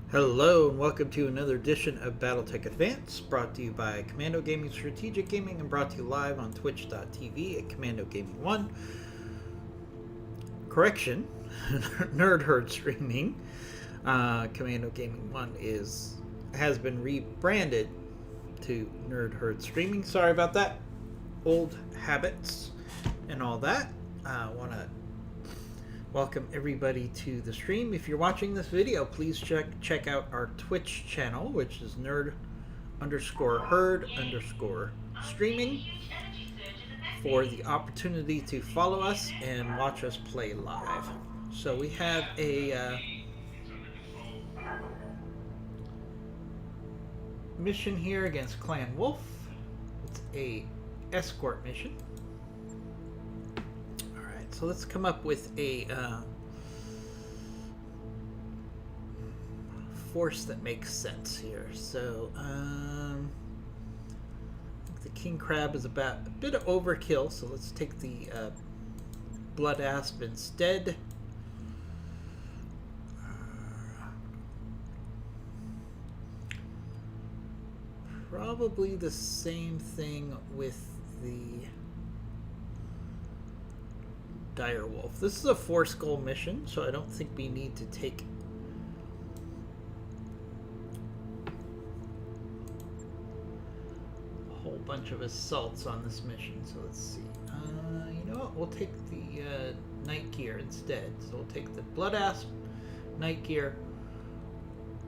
Hello and welcome to another edition of BattleTech Advance, brought to you by Commando Gaming Strategic Gaming and brought to you live on twitch.tv at Commando Gaming 1. Correction, Nerd Herd Streaming. Commando Gaming 1 has been rebranded to Nerd Herd Streaming. Sorry about that. Old habits and all that. I want to welcome everybody to the stream. If you're watching this video, please check out our Twitch channel, which is nerd_herd_streaming, for the opportunity to follow us and watch us play live. So we have a mission here against Clan Wolf. It's a escort mission. So let's come up with a force that makes sense here. So the King Crab is about a bit of overkill, so let's take the Blood Asp instead. Probably the same thing with the Dire Wolf. This is a 4-skull mission, so I don't think we need to take a whole bunch of assaults on this mission. So let's see. You know what? We'll take the Night Gear instead. So we'll take the Blood Asp, Night Gear,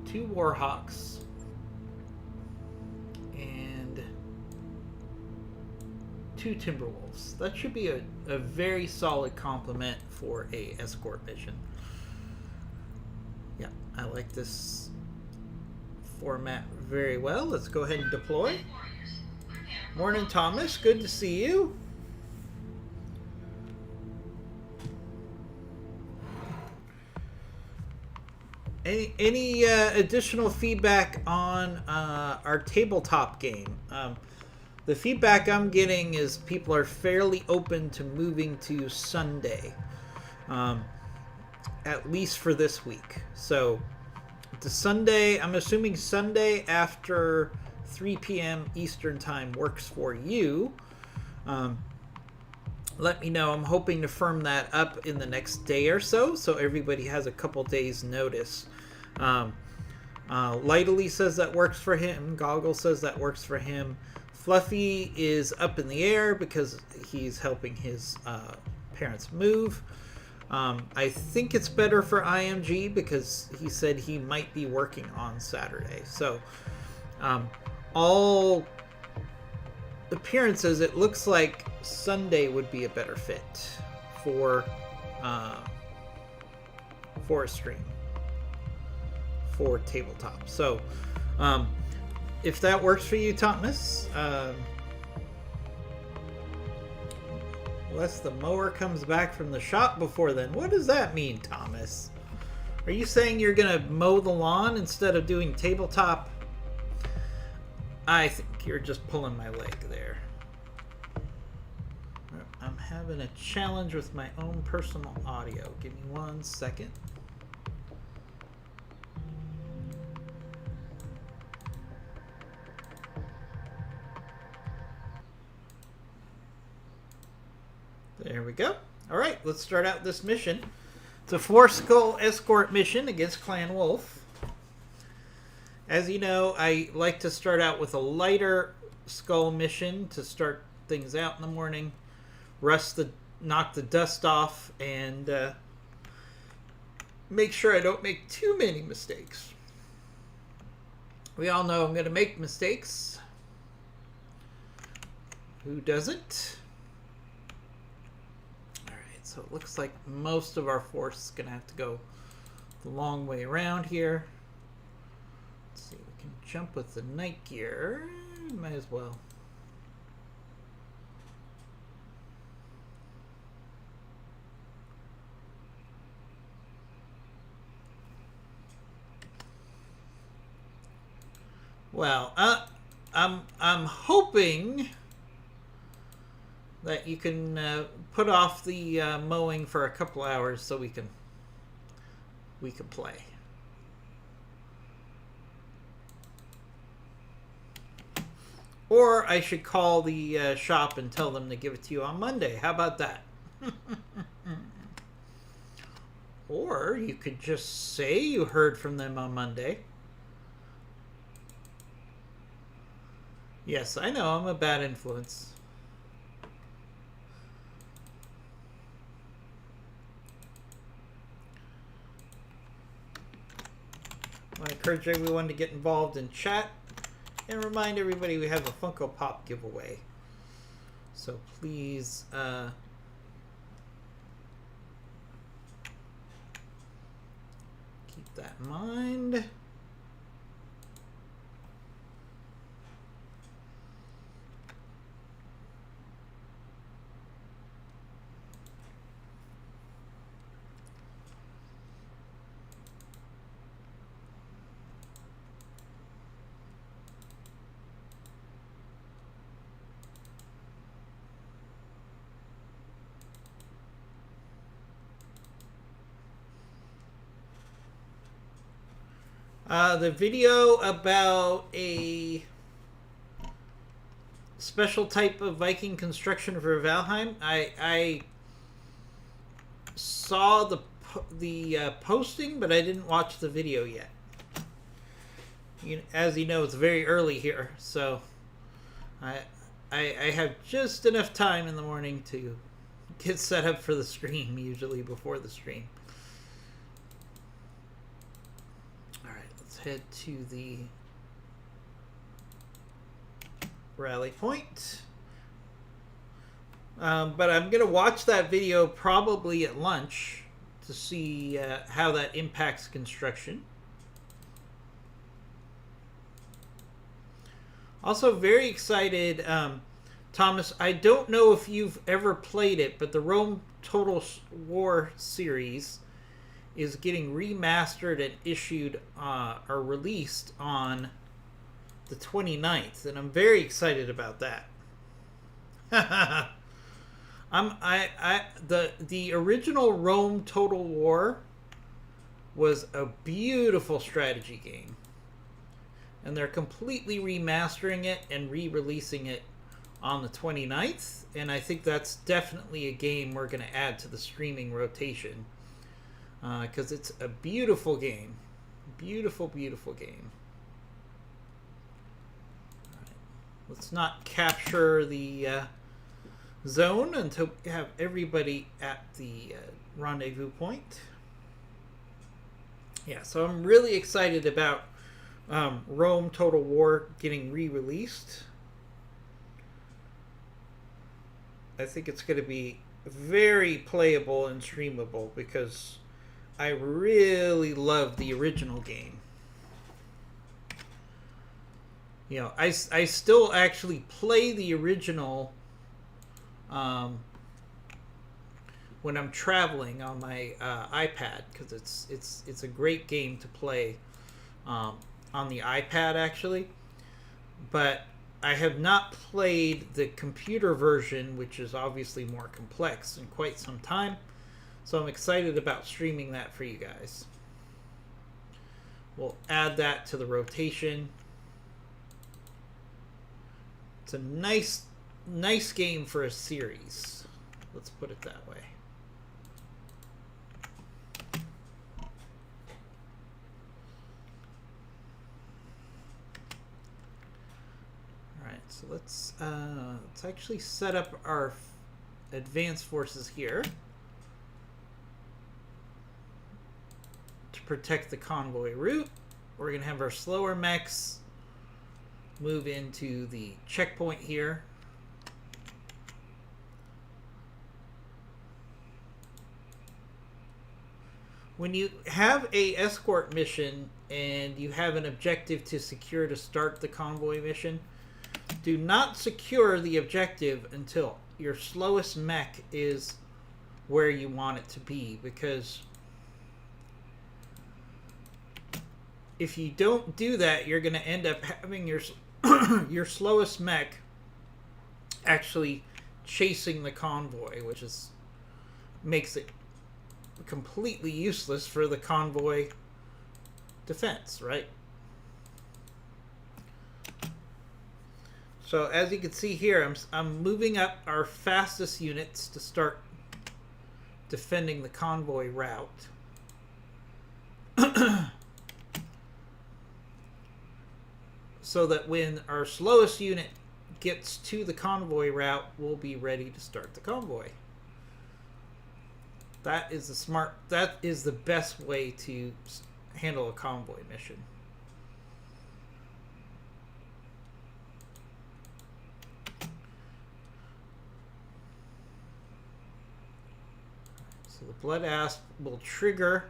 2 Warhawks, and 2 Timberwolves. That should be a very solid complement for a escort mission. Yeah, I like this format very well. Let's go ahead and deploy. Morning, Thomas. Good to see you. Any additional feedback on our tabletop game? The feedback I'm getting is people are fairly open to moving to Sunday, at least for this week. So the Sunday, I'm assuming Sunday after 3 p.m. Eastern Time works for you. Let me know. I'm hoping to firm that up in the next day or so everybody has a couple days notice. Lightly says that works for him. Goggle says that works for him. Fluffy is up in the air because he's helping his parents move. I think it's better for IMG because he said he might be working on Saturday. So all appearances, it looks like Sunday would be a better fit for a stream for tabletop. So if that works for you, Thomas, unless the mower comes back from the shop before then. What does that mean, Thomas? Are you saying you're going to mow the lawn instead of doing tabletop? I think you're just pulling my leg there. I'm having a challenge with my own personal audio. Give me 1 second. There we go. All right, let's start out this mission. It's a 4-skull escort mission against Clan Wolf. As you know, I like to start out with a lighter skull mission to start things out in the morning, knock the dust off, and make sure I don't make too many mistakes. We all know I'm going to make mistakes. Who doesn't? So it looks like most of our force is going to have to go the long way around here. Let's see, we can jump with the Night Gear. Might as well. Well, I'm hoping that you can put off the mowing for a couple hours so we can play. Or I should call the shop and tell them to give it to you on Monday. How about that? Or you could just say you heard from them on Monday. Yes, I know, I'm a bad influence. I encourage everyone to get involved in chat and remind everybody we have a Funko Pop giveaway. So please keep that in mind. The video about a special type of Viking construction for Valheim, I saw the posting, but I didn't watch the video yet. As you know, it's very early here, so I have just enough time in the morning to get set up for the stream, usually before the stream. Head to the rally point. But I'm going to watch that video probably at lunch to see how that impacts construction. Also very excited, Thomas, I don't know if you've ever played it, but the Rome Total War series is getting remastered and issued or released on the 29th, and I'm very excited about that. The original Rome Total War was a beautiful strategy game, and they're completely remastering it and re-releasing it on the 29th, and I think that's definitely a game we're going to add to the streaming rotation. Because it's a beautiful game. Beautiful, beautiful game. All right. Let's not capture the zone until we have everybody at the rendezvous point. Yeah, so I'm really excited about Rome Total War getting re-released. I think it's going to be very playable and streamable because I really love the original game. You know, I still actually play the original when I'm traveling on my iPad, because it's a great game to play on the iPad actually. But I have not played the computer version, which is obviously more complex, in quite some time. So I'm excited about streaming that for you guys. We'll add that to the rotation. It's a nice game for a series. Let's put it that way. All right, so let's actually set up our advanced forces here to protect the convoy route. We're going to have our slower mechs move into the checkpoint here. When you have a escort mission and you have an objective to secure to start the convoy mission, do not secure the objective until your slowest mech is where you want it to be, because if you don't do that, you're going to end up having your your slowest mech actually chasing the convoy, which makes it completely useless for the convoy defense, right? So as you can see here, I'm moving up our fastest units to start defending the convoy route. So that when our slowest unit gets to the convoy route, we'll be ready to start the convoy. That is the best way to handle a convoy mission. So the Blood Asp will trigger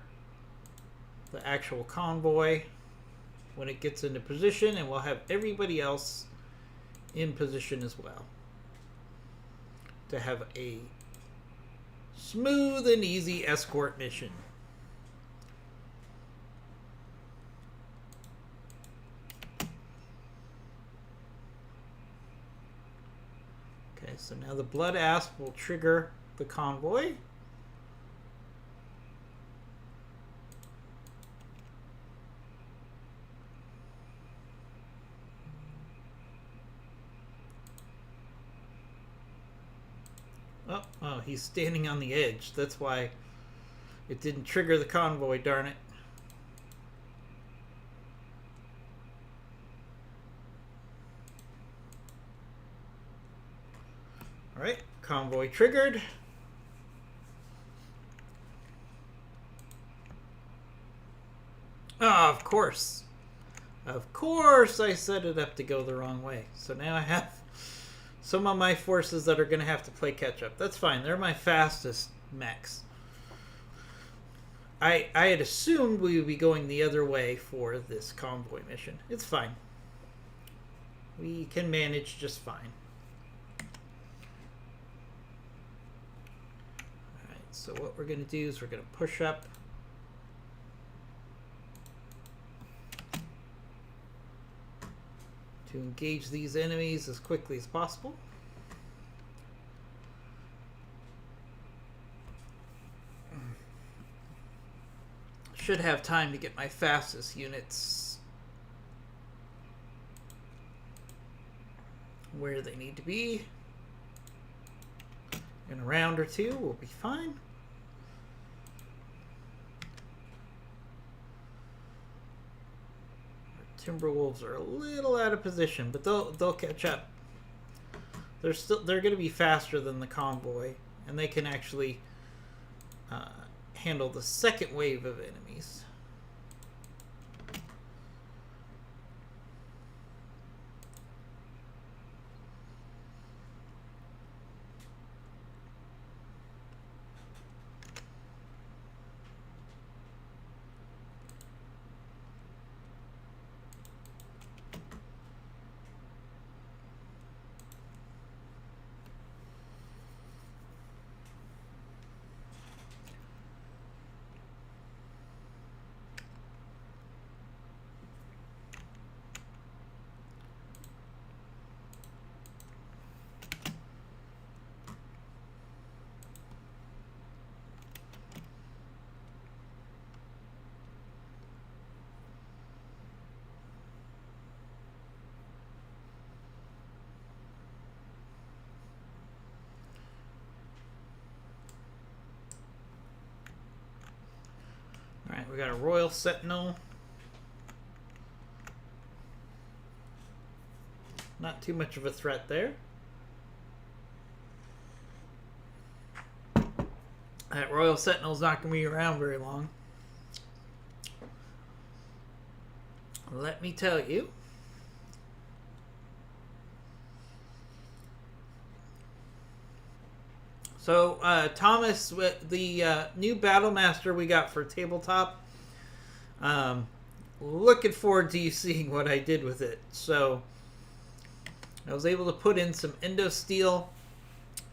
the actual convoy when it gets into position, and we'll have everybody else in position as well to have a smooth and easy escort mission. Okay, so now the Blood Asp will trigger the convoy. Oh, he's standing on the edge. That's why it didn't trigger the convoy, darn it. Alright, convoy triggered. Oh, of course. Of course I set it up to go the wrong way. So now I have some of my forces that are going to have to play catch up. That's fine. They're my fastest mechs. I had assumed we would be going the other way for this convoy mission. It's fine. We can manage just fine. Alright, so what we're going to do is we're going to push up. To engage these enemies as quickly as possible. Should have time to get my fastest units where they need to be. In a round or two, we'll be fine. Timberwolves are a little out of position, but they'll catch up. They're going to be faster than the convoy, and they can actually handle the second wave of enemies. Alright, we got a Royal Sentinel. Not too much of a threat there. That Royal Sentinel's not going to be around very long. Let me tell you. So, Thomas, the new Battle Master we got for tabletop, looking forward to you seeing what I did with it. So, I was able to put in some endo steel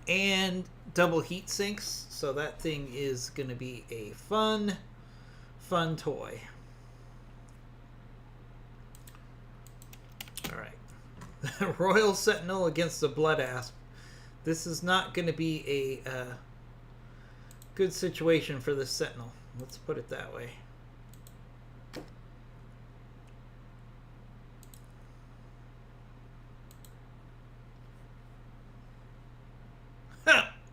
and double heat sinks. So that thing is going to be a fun toy. Alright. Royal Sentinel against the Blood Asp. This is not going to be a good situation for the Sentinel. Let's put it that way.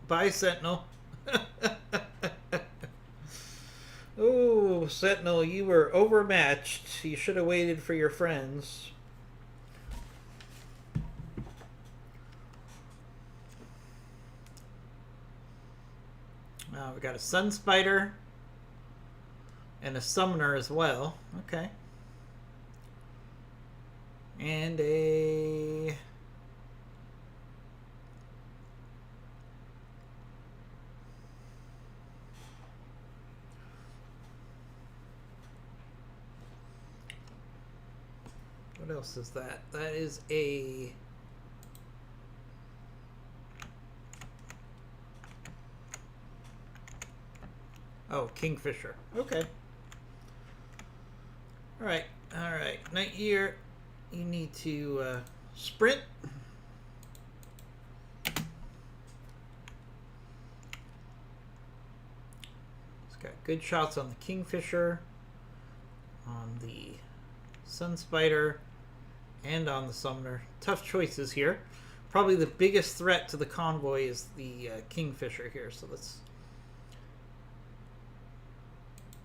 Bye, Sentinel. Oh, Sentinel, you were overmatched. You should have waited for your friends. We got a Sun Spider and a Summoner as well. Okay. And a... What else is that? That is a... Oh, Kingfisher. Okay. Alright, alright. Night-Ear, you need to sprint. It's got good shots on the Kingfisher, on the Sun Spider, and on the Summoner. Tough choices here. Probably the biggest threat to the convoy is the Kingfisher here, so let's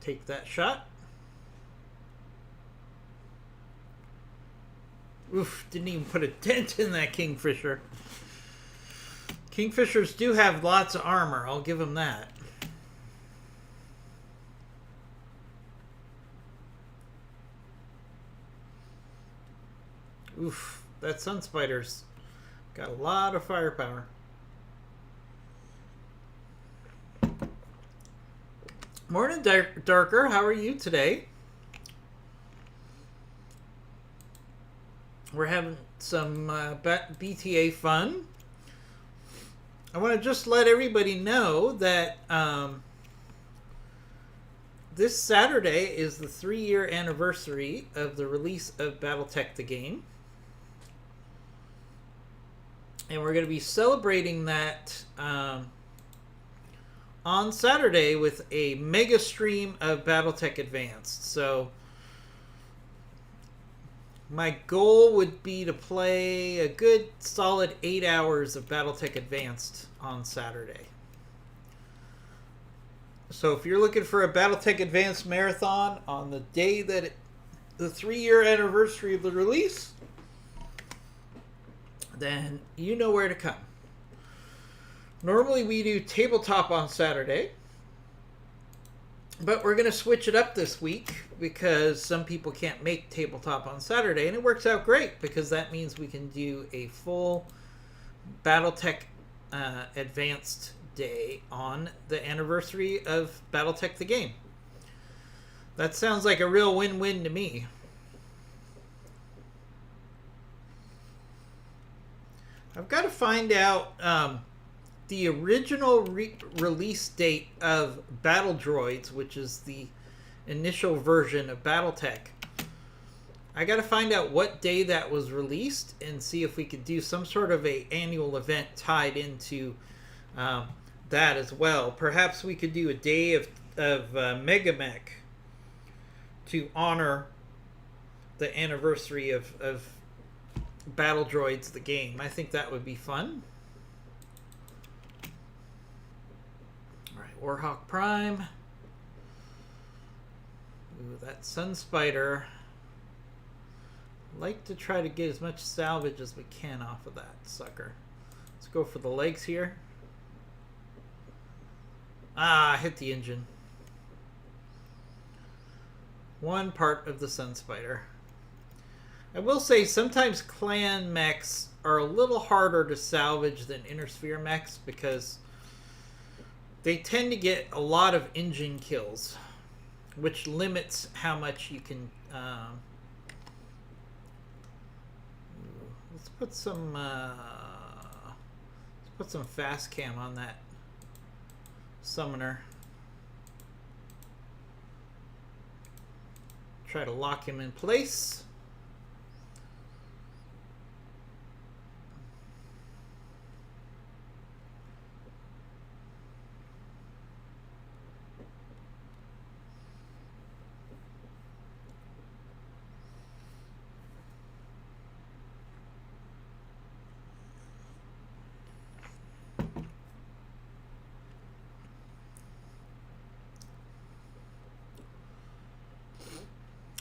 take that shot. Oof, didn't even put a dent in that Kingfisher. Kingfishers do have lots of armor, I'll give them that. Oof, that Sun Spider's got a lot of firepower. Morning, Darker. How are you today? We're having some BTA fun. I want to just let everybody know that this Saturday is the 3-year anniversary of the release of BattleTech the game. And we're going to be celebrating that on Saturday with a mega stream of BattleTech Advanced. So my goal would be to play a good solid 8 hours of BattleTech Advanced on Saturday. So if you're looking for a BattleTech Advanced marathon on the day that the 3-year anniversary of the release, then you know where to come. Normally we do tabletop on Saturday, but we're going to switch it up this week because some people can't make tabletop on Saturday, and it works out great because that means we can do a full BattleTech Advanced day on the anniversary of BattleTech the game. That sounds like a real win-win to me. I've got to find out the original release date of Battle Droids, which is the initial version of BattleTech. I got to find out what day that was released and see if we could do some sort of a annual event tied into that as well. Perhaps we could do a day of Megamech to honor the anniversary of Battle Droids the game. I think that would be fun. Alright, Warhawk Prime. Ooh, that Sun Spider. Like to try to get as much salvage as we can off of that sucker. Let's go for the legs here. Ah, hit the engine. One part of the Sun Spider. I will say sometimes clan mechs are a little harder to salvage than inner sphere mechs because they tend to get a lot of engine kills, which limits how much you can. Let's put some fast cam on that summoner. Try to lock him in place.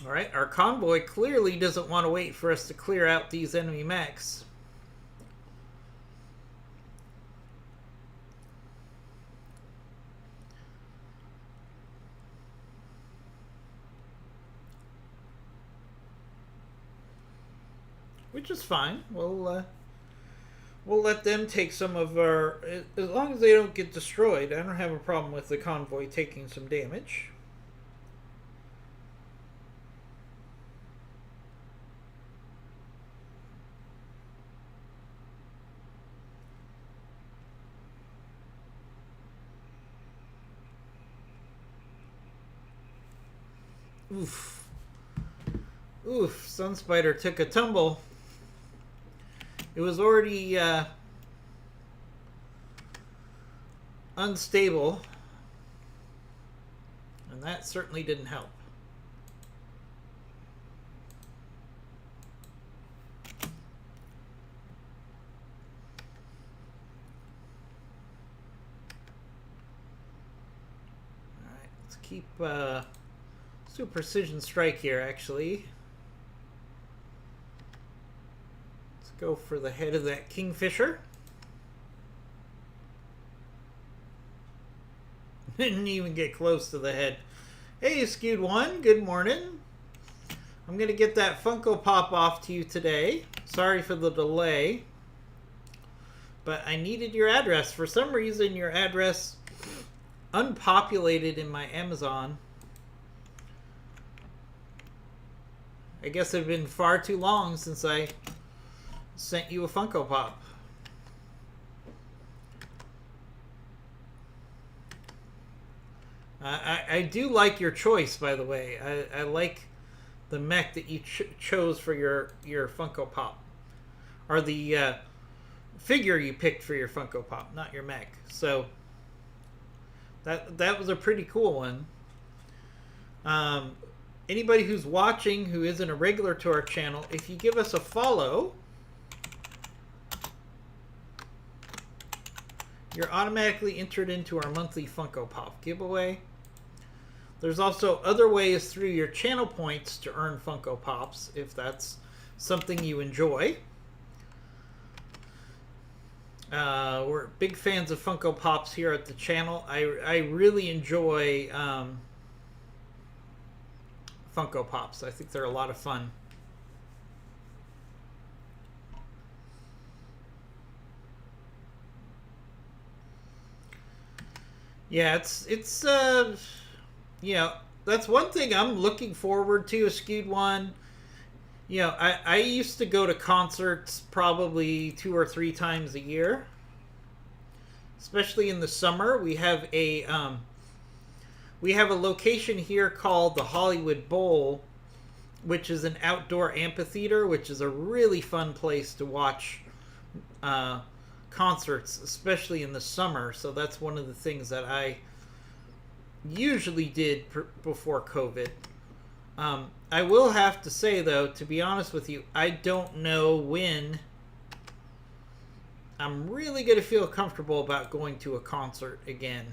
All right, our convoy clearly doesn't want to wait for us to clear out these enemy mechs. Which is fine. We'll let them take some of our... As long as they don't get destroyed, I don't have a problem with the convoy taking some damage. Oof. Oof, Sunspider took a tumble. It was already unstable, and that certainly didn't help. Alright, let's keep let's do a precision strike here, actually. Go for the head of that Kingfisher. Didn't even get close to the head. Hey, Skewed One, good morning. I'm going to get that Funko Pop off to you today. Sorry for the delay. But I needed your address. For some reason, your address unpopulated in my Amazon. I guess it's been far too long since I sent you a Funko Pop. I do like your choice, by the way. I like the mech that you chose for your Funko Pop. Or the figure you picked for your Funko Pop, not your mech. So, that was a pretty cool one. Anybody who's watching who isn't a regular to our channel, if you give us a follow, you're automatically entered into our monthly Funko Pop giveaway. There's also other ways through your channel points to earn Funko Pops if that's something you enjoy. We're big fans of Funko Pops here at the channel. I really enjoy Funko Pops. I think they're a lot of fun. Yeah, it's you know, that's one thing I'm looking forward to, a Skewed One. You know, I used to go to concerts probably 2 or 3 times a year. Especially in the summer. We have a location here called the Hollywood Bowl, which is an outdoor amphitheater, which is a really fun place to watch concerts, especially in the summer. So that's one of the things that I usually did before COVID. I will have to say, though, to be honest with you, I don't know when I'm really going to feel comfortable about going to a concert again.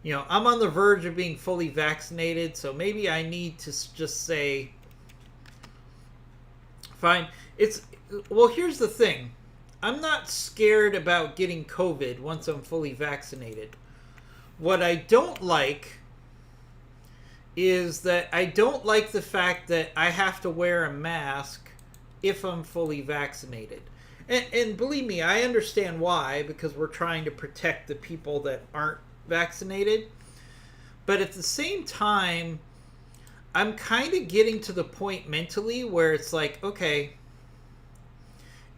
You know, I'm on the verge of being fully vaccinated, so maybe I need to just say, fine. Well, here's the thing. I'm not scared about getting COVID once I'm fully vaccinated. What I don't like is that I don't like the fact that I have to wear a mask if I'm fully vaccinated. And believe me, I understand why, because we're trying to protect the people that aren't vaccinated. But at the same time, I'm kind of getting to the point mentally where it's like, okay,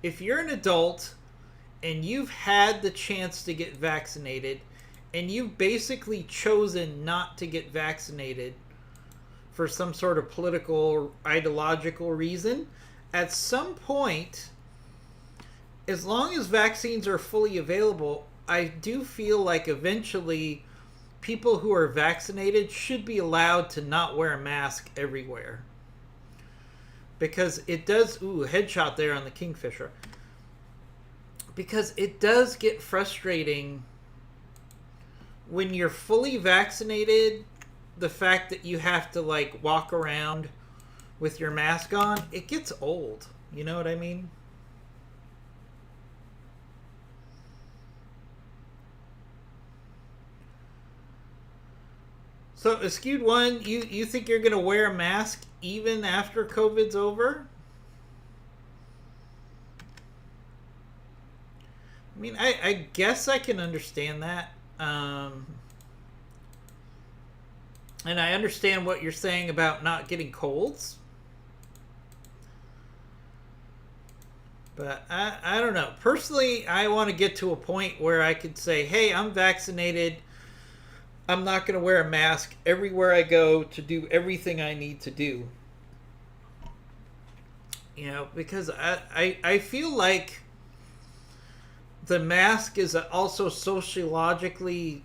if you're an adult and you've had the chance to get vaccinated and you've basically chosen not to get vaccinated for some sort of political or ideological reason, at some point, as long as vaccines are fully available, I do feel like eventually people who are vaccinated should be allowed to not wear a mask everywhere. Because it does... Ooh, headshot there on the Kingfisher. Because it does get frustrating when you're fully vaccinated the fact that you have to like walk around with your mask on, it gets old. You know what I mean? So, a skewed one, you think you're going to wear a mask even after COVID's over? I mean, I guess I can understand that. And I understand what you're saying about not getting colds. But I don't know. Personally, I want to get to a point where I could say, hey, I'm vaccinated. I'm not going to wear a mask everywhere I go to do everything I need to do. Because I feel like the mask is also sociologically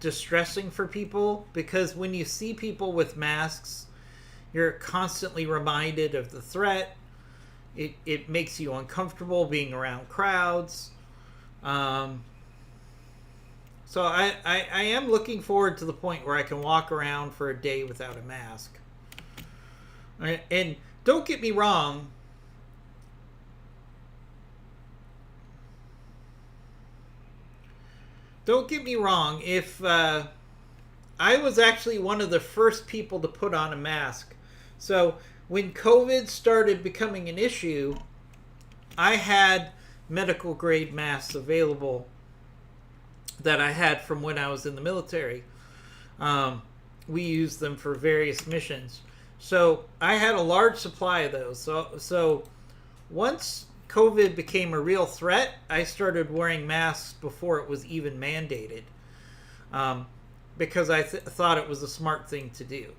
distressing for people, because when you see people with masks, you're constantly reminded of the threat. It makes you uncomfortable being around crowds. So I am looking forward to the point where I can walk around for a day without a mask. And don't get me wrong. Don't get me wrong. If I was actually one of the first people to put on a mask. So when COVID started becoming an issue, I had medical grade masks available that I had from when I was in the military. We used them for various missions. So I had a large supply of those. So once COVID became a real threat, I started wearing masks before it was even mandated, because I thought it was a smart thing to do.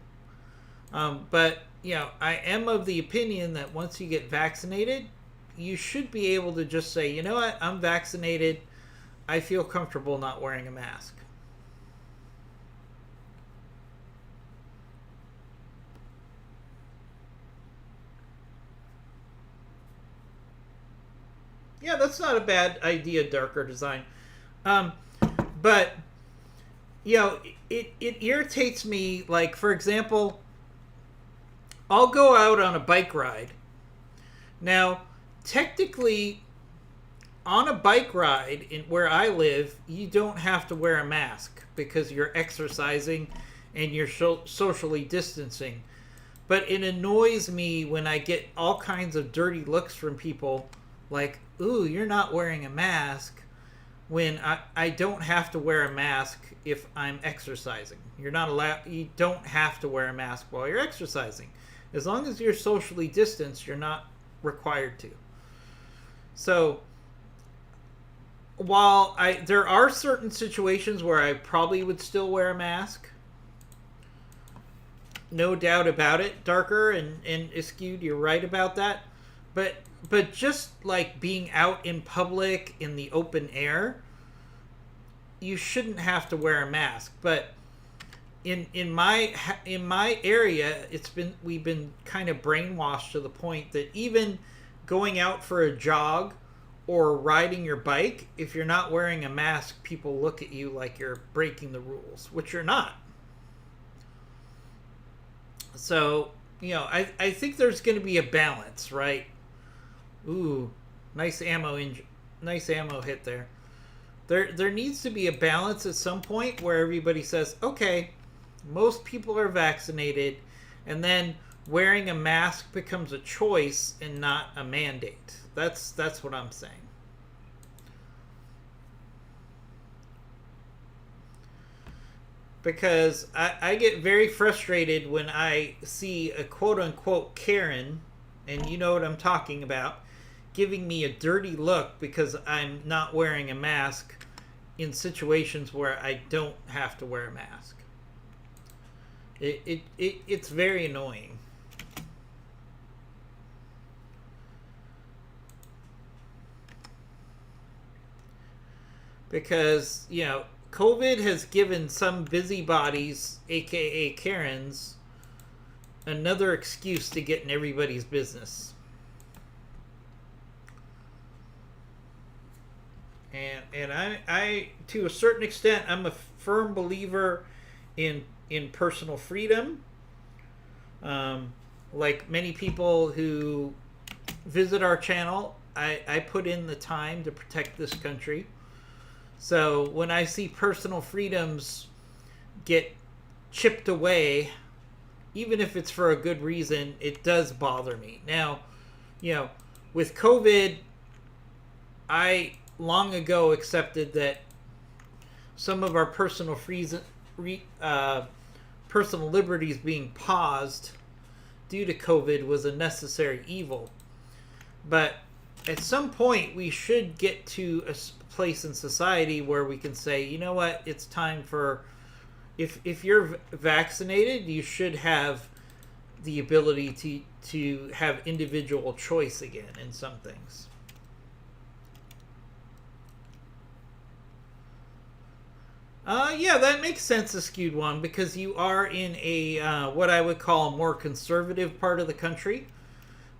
But I am of the opinion that once you get vaccinated, you should be able to just say, you know what, I'm vaccinated. I feel comfortable not wearing a mask. Yeah, that's not a bad idea, darker design. Um, but, it irritates me. Like, for example, I'll go out on a bike ride. Now, technically, on a bike ride where I live, you don't have to wear a mask because you're exercising and you're socially distancing. But it annoys me when I get all kinds of dirty looks from people like, ooh, you're not wearing a mask, when I don't have to wear a mask if I'm exercising. You don't have to wear a mask while you're exercising. As long as you're socially distanced, you're not required to. So, while there are certain situations where I probably would still wear a mask, no doubt about it, darker and skewed, you're right about that. But just like being out in public in the open air, you shouldn't have to wear a mask. But in my area, we've been kind of brainwashed to the point that even going out for a jog or riding your bike, if you're not wearing a mask, people look at you like you're breaking the rules, which you're not. So, I think there's going to be a balance, right? Ooh, nice nice ammo hit there. There needs to be a balance at some point where everybody says, okay, most people are vaccinated, and then wearing a mask becomes a choice and not a mandate. That's what I'm saying. Because I get very frustrated when I see a quote unquote Karen, and you know what I'm talking about, giving me a dirty look because I'm not wearing a mask in situations where I don't have to wear a mask. It's very annoying. Because, COVID has given some busybodies, aka Karens, another excuse to get in everybody's business. And I to a certain extent, I'm a firm believer in in personal freedom. Like many people who visit our channel, I put in the time to protect this country. So when I see personal freedoms get chipped away, even if it's for a good reason, it does bother me. Now, with COVID, I long ago accepted that some of our personal liberties being paused due to COVID was a necessary evil. But at some point, we should get to a place in society where we can say, you know what, it's time for, if you're vaccinated, you should have the ability to have individual choice again in some things. Yeah, that makes sense, a skewed one, because you are in a what I would call a more conservative part of the country.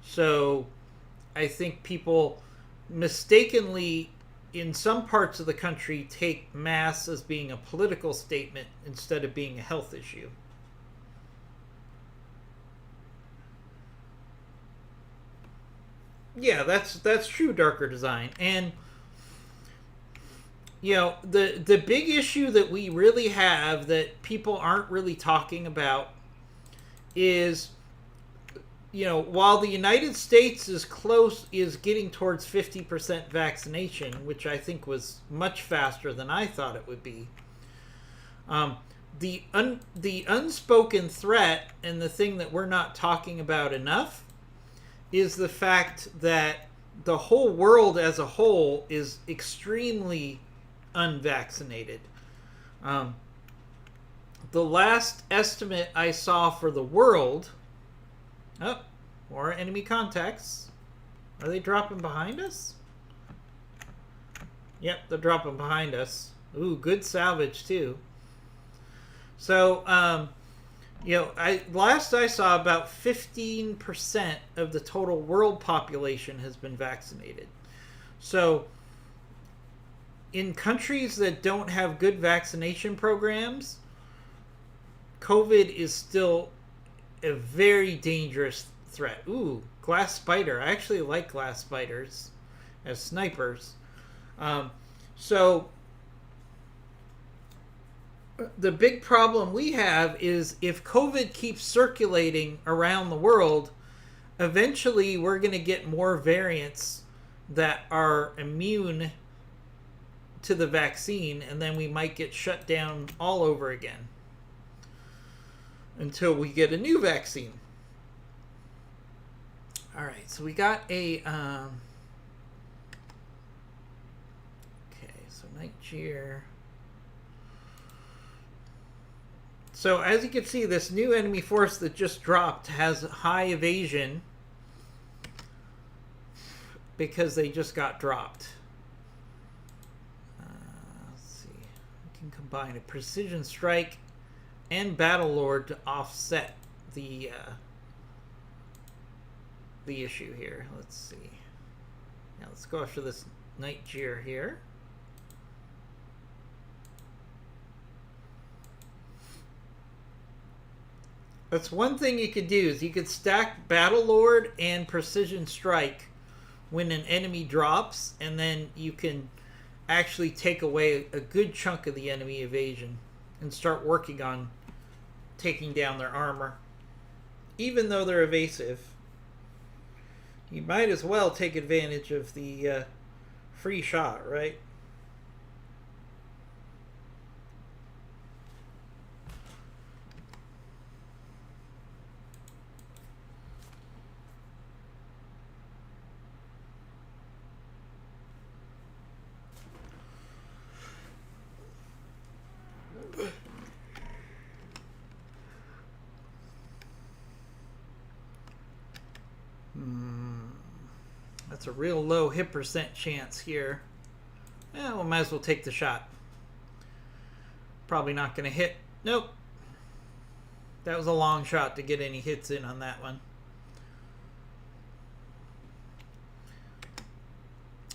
So I think people mistakenly, in some parts of the country, take masks as being a political statement instead of being a health issue. Yeah, that's true, darker design. And the big issue that we really have that people aren't really talking about is, while the United States is getting towards 50% vaccination, which I think was much faster than I thought it would be. The unspoken threat, and the thing that we're not talking about enough, is the fact that the whole world as a whole is extremely unvaccinated. The last estimate I saw for the world... Oh, more enemy contacts. Are they dropping behind us? Yep, they're dropping behind us. Ooh, good salvage too. So, last I saw, about 15% of the total world population has been vaccinated. So, in countries that don't have good vaccination programs, COVID is still a very dangerous threat. Ooh, glass spider. I actually like glass spiders as snipers. So the big problem we have is if COVID keeps circulating around the world, eventually we're going to get more variants that are immune to the vaccine, and then we might get shut down all over again until we get a new vaccine. All right, so we got a okay, so Nigeria. So as you can see, this new enemy force that just dropped has high evasion because they just got dropped. Let's see, we can combine a precision strike and Battle Lord to offset the issue here. Let's see. Now let's go after this Nigeria here. That's one thing you could do, is you could stack Battle Lord and Precision Strike when an enemy drops, and then you can actually take away a good chunk of the enemy evasion and start working on taking down their armor. Even though they're evasive, you might as well take advantage of the free shot, right? That's a real low hit percent chance here. We might as well take the shot. Probably not going to hit. Nope. That was a long shot to get any hits in on that one.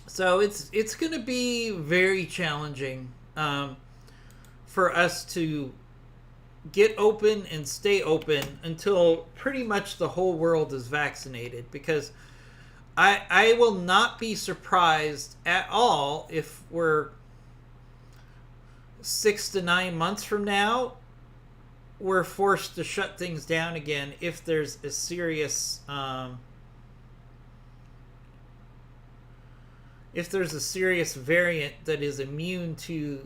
So it's going to be very challenging for us to get open and stay open until pretty much the whole world is vaccinated, because I will not be surprised at all if we're 6 to 9 months from now we're forced to shut things down again if there's a serious variant that is immune to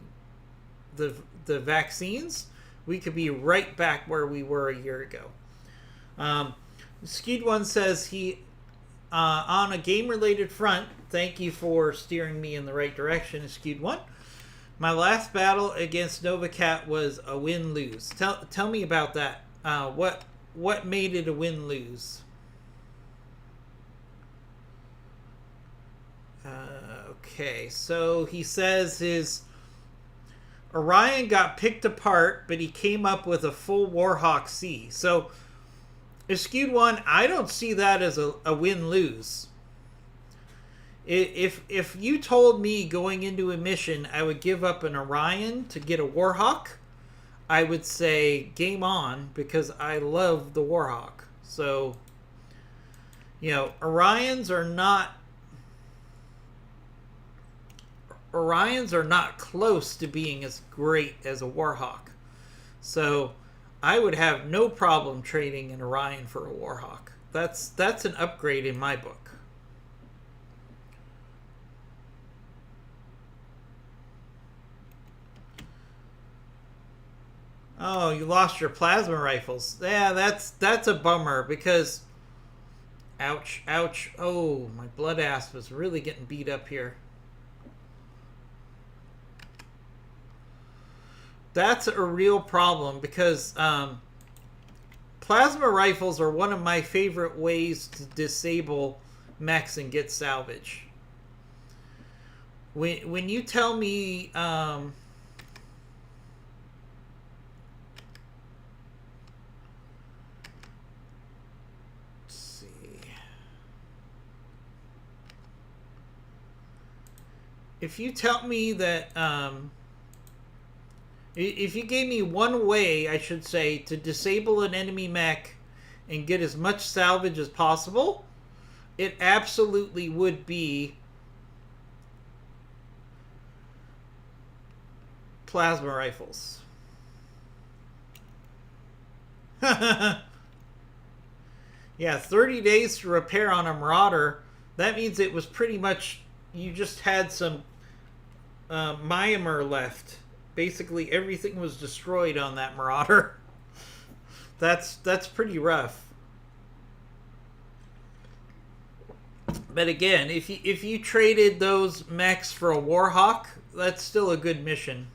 the vaccines. We could be right back where we were a year ago. Skewed One says he on a game related front, thank you for steering me in the right direction, Skewed One. My last battle against Novacat was a win-lose. Tell me about that. What made it a win-lose? Okay, so he says his Orion got picked apart, but he came up with a full Warhawk C. So, Skewed One, I don't see that as a win-lose. If you told me going into a mission I would give up an Orion to get a Warhawk, I would say game on, because I love the Warhawk. So, Orions are not close to being as great as a Warhawk. So I would have no problem trading an Orion for a Warhawk. That's an upgrade in my book. Oh, you lost your plasma rifles. Yeah, that's a bummer, because ouch. Oh, my blood ass was really getting beat up here. That's a real problem, because plasma rifles are one of my favorite ways to disable mechs and get salvage. When you tell me let's see. If you tell me that if you gave me one way, I should say, to disable an enemy mech and get as much salvage as possible, it absolutely would be plasma rifles. Yeah, 30 days to repair on a Marauder. That means it was pretty much, you just had some Myanmar left. Basically everything was destroyed on that Marauder. That's pretty rough. But again, if you traded those mechs for a Warhawk, that's still a good mission.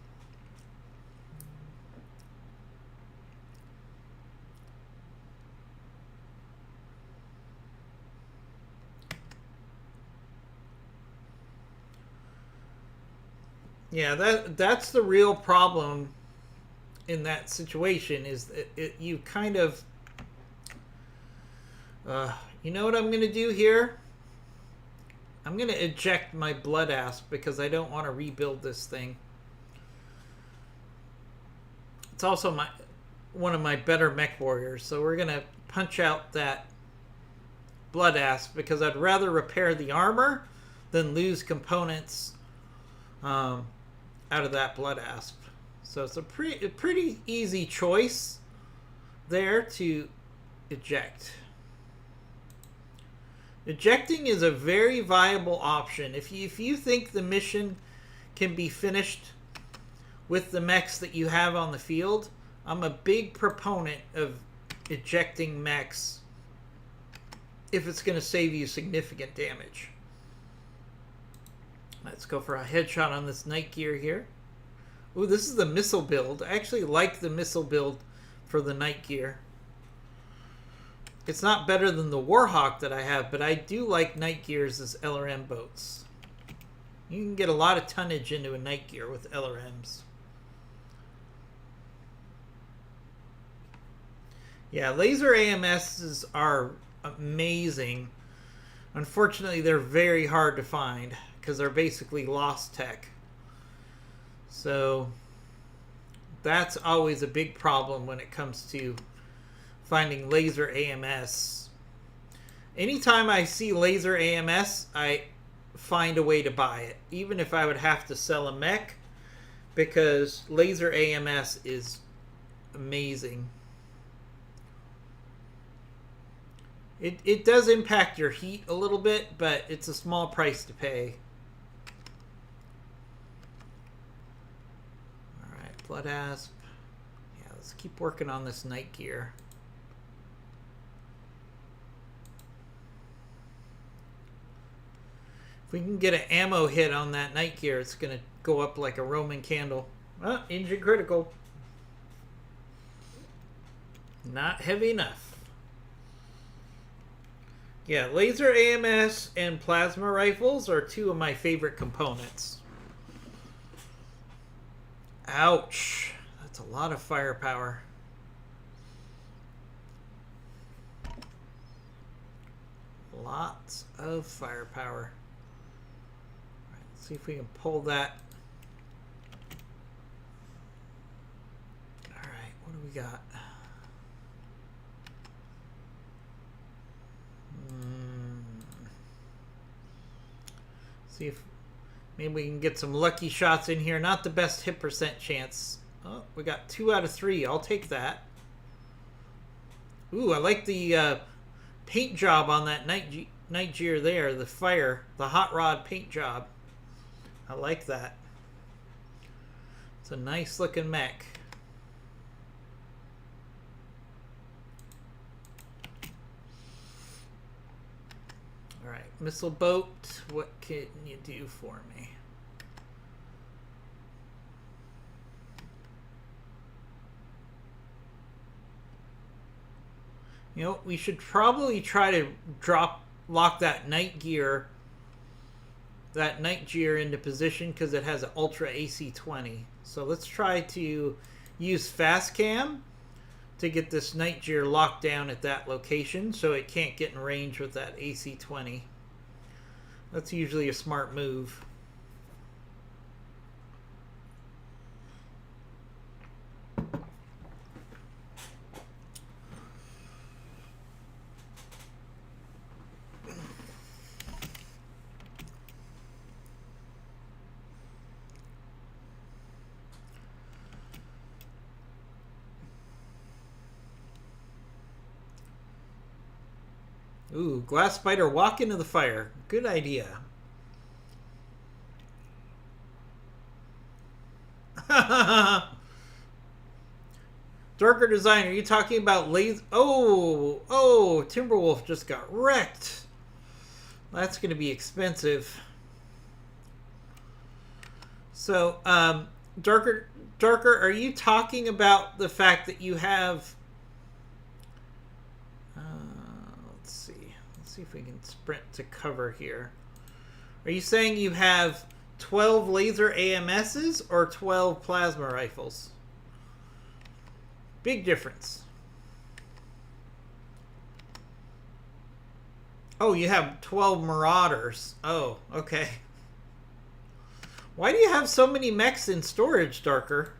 Yeah, that's the real problem in that situation, is that you kind of you know what I'm going to do here? I'm going to eject my blood asp, because I don't want to rebuild this thing. It's also one of my better mech warriors, so we're going to punch out that blood asp, because I'd rather repair the armor than lose components out of that blood asp. So it's a pretty easy choice there to eject. Ejecting is a very viable option. If you think the mission can be finished with the mechs that you have on the field, I'm a big proponent of ejecting mechs if it's going to save you significant damage. Let's go for a headshot on this Night Gear here. Ooh, this is the missile build. I actually like the missile build for the Night Gear. It's not better than the Warhawk that I have, but I do like Night Gears as LRM boats. You can get a lot of tonnage into a Night Gear with LRMs. Yeah, laser AMSs are amazing. Unfortunately, they're very hard to find, because they're basically lost tech. So That's always a big problem when it comes to finding laser AMS. Anytime I see laser AMS, I find a way to buy it, even if I would have to sell a mech, because laser AMS is amazing. It does impact your heat a little bit, but it's a small price to pay. Alright, Blood Asp. Yeah, let's keep working on this night gear. If we can get an ammo hit on that night gear, it's going to go up like a Roman candle. Oh, engine critical. Not heavy enough. Yeah, laser AMS and plasma rifles are two of my favorite components. Ouch. That's a lot of firepower. Lots of firepower. Right, let's see if we can pull that. Alright, what do we got? See if maybe we can get some lucky shots in here. Not the best hit percent chance. Oh, we got 2 out of 3. I'll take that. Ooh, I like the paint job on that night gear there. The hot rod paint job. I like that. It's a nice looking mech. Alright, missile boat, what can you do for me? You know, we should probably try to lock that night gear into position because it has an Ultra AC-20. So let's try to use fast cam to get this night gear locked down at that location so it can't get in range with that AC-20. That's usually a smart move. Ooh, glass spider, walk into the fire. Good idea. Darker Design, are you talking about laser? Oh, Timberwolf just got wrecked. That's going to be expensive. So, Darker, are you talking about the fact that you have... Let's see if we can sprint to cover here. Are you saying you have 12 laser AMSs or 12 plasma rifles? Big difference. Oh, you have 12 Marauders. Oh, okay. Why do you have so many mechs in storage, Darker?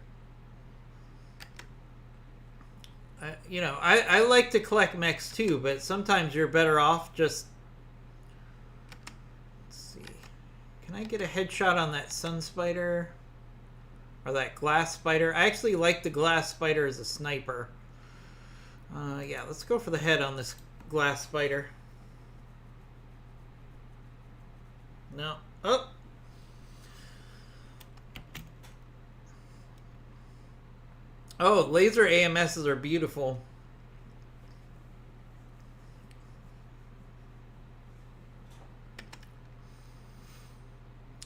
You know, I like to collect mechs too, but sometimes you're better off just... Let's see. Can I get a headshot on that sun spider? Or that glass spider? I actually like the glass spider as a sniper. Yeah, let's go for the head on this glass spider. No. Oh! Oh, laser AMSs are beautiful.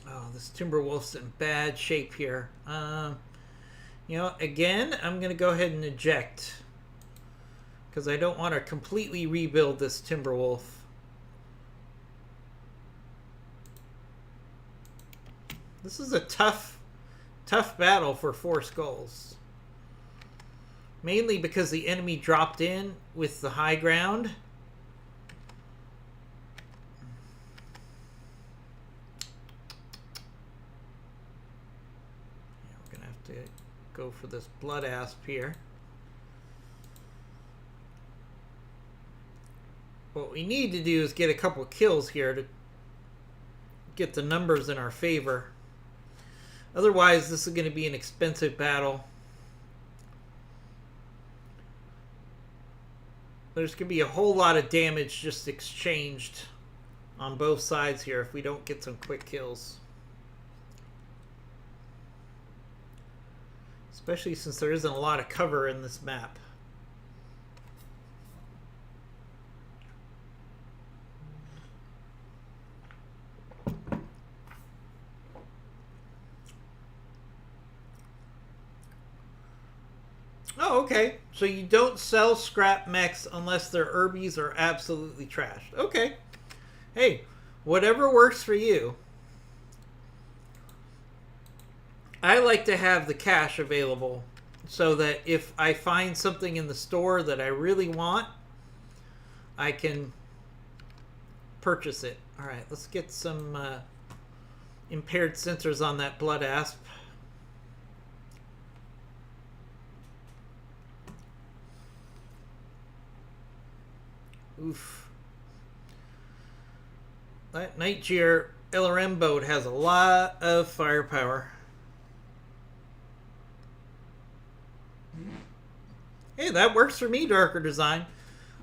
Oh, this Timberwolf's in bad shape here. You know, again, I'm going to go ahead and eject. Because I don't want to completely rebuild this Timberwolf. This is a tough battle for 4 skulls. Mainly because the enemy dropped in with the high ground. Yeah, we're going to have to Go for this blood asp here. What we need to do is get a couple kills here to get the numbers in our favor. Otherwise, this is going to be an expensive battle. There's going to be a whole lot of damage just exchanged on both sides here if we don't get some quick kills. Especially since there isn't a lot of cover in this map. Oh, okay. So you don't sell scrap mechs unless their Urbies are absolutely trashed. Okay. Hey, whatever works for you. I like to have the cash available so that if I find something in the store that I really want, I can purchase it. All right, let's get some impaired sensors on that blood asp. Oof. That Nightjeer LRM boat has a lot of firepower. Hey, that works for me, Darker Design.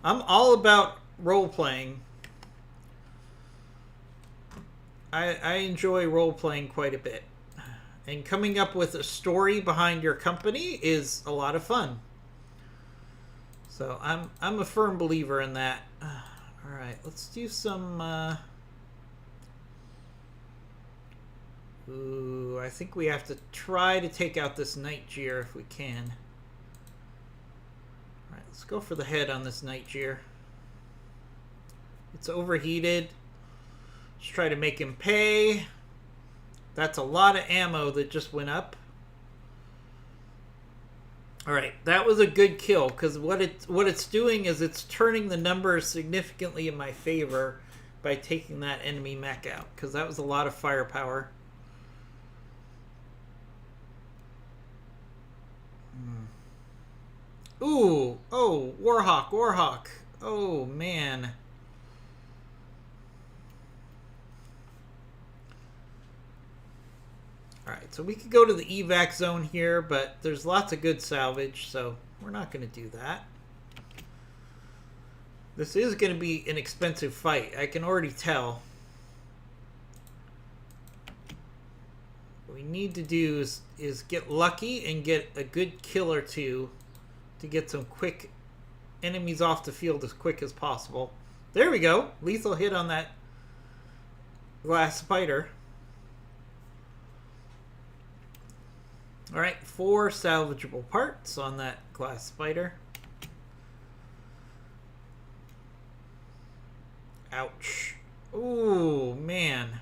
I'm all about role-playing. I enjoy role-playing quite a bit. And coming up with a story behind your company is a lot of fun. So I'm a firm believer in that. All right, let's do some... Ooh, I think we have to try to take out this Nightjeer if we can. Alright, let's go for the head on this Nightjeer. It's overheated. Let's try to make him pay. That's a lot of ammo that just went up. Alright, that was a good kill, because what it's doing is it's turning the numbers significantly in my favor by taking that enemy mech out, because that was a lot of firepower. Ooh, oh, Warhawk. Oh, man. Alright, so we could go to the evac zone here, but there's lots of good salvage, so we're not going to do that. This is going to be an expensive fight. I can already tell. What we need to do is get lucky and get a good kill or two to get some quick enemies off the field as quick as possible. There we go. Lethal hit on that glass spider. Alright, 4 salvageable parts on that glass spider. Ouch. Ooh, man.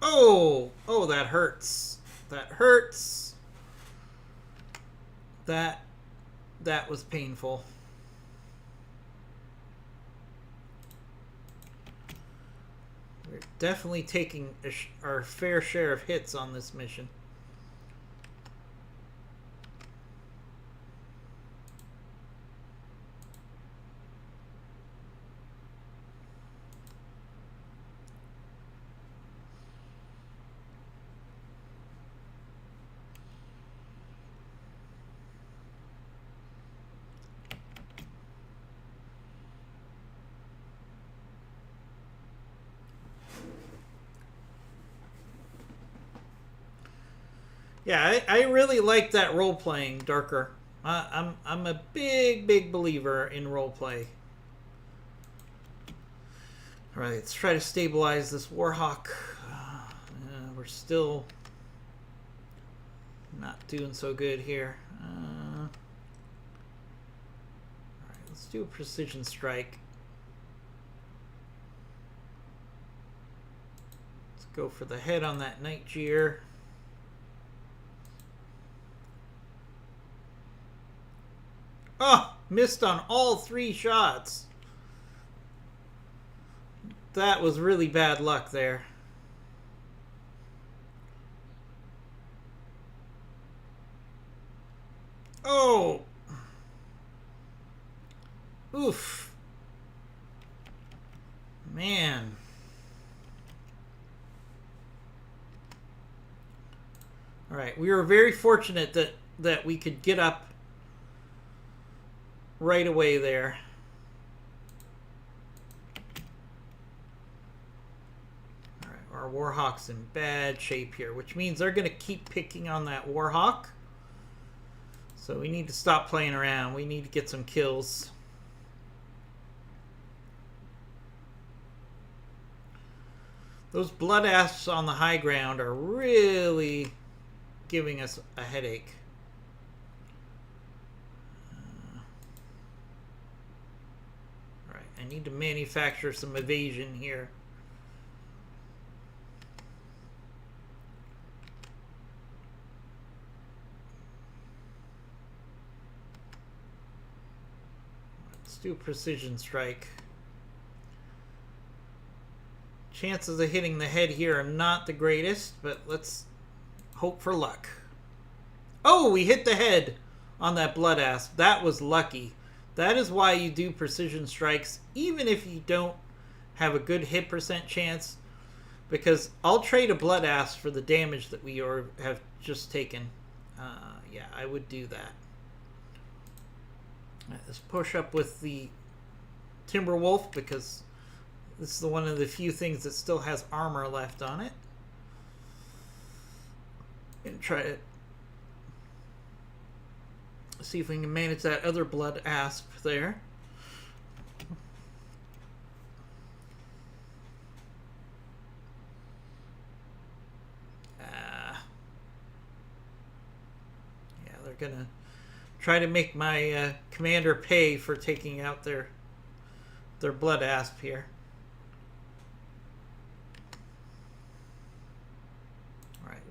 Oh, that hurts. That hurts. That was painful. We're definitely taking our fair share of hits on this mission. Yeah, I really like that role playing, Darker. I'm a big believer in role play. All right, let's try to stabilize this Warhawk. We're still not doing so good here. All right, let's do a precision strike. Let's go for the head on that Nightjeer. Oh, missed on all 3 shots. That was really bad luck there. Oh! Oof. Man. Alright, we were very fortunate that we could get up right away there. Alright, our Warhawk's in bad shape here, which means they're going to keep picking on that Warhawk. So we need to stop playing around. We need to get some kills. Those blood asps on the high ground are really giving us a headache. Alright, I need to manufacture some evasion here. Let's do precision strike. Chances of hitting the head here are not the greatest, but let's hope for luck. Oh, we hit the head on that blood asp. That was lucky. That is why you do precision strikes, even if you don't have a good hit percent chance, because I'll trade a blood asp for the damage that we have just taken. Yeah, I would do that. Right, let's push up with the Timberwolf, because this is one of the few things that still has armor left on it. And try to see if we can manage that other blood asp there. Yeah, they're gonna try to make my commander pay for taking out their blood asp here.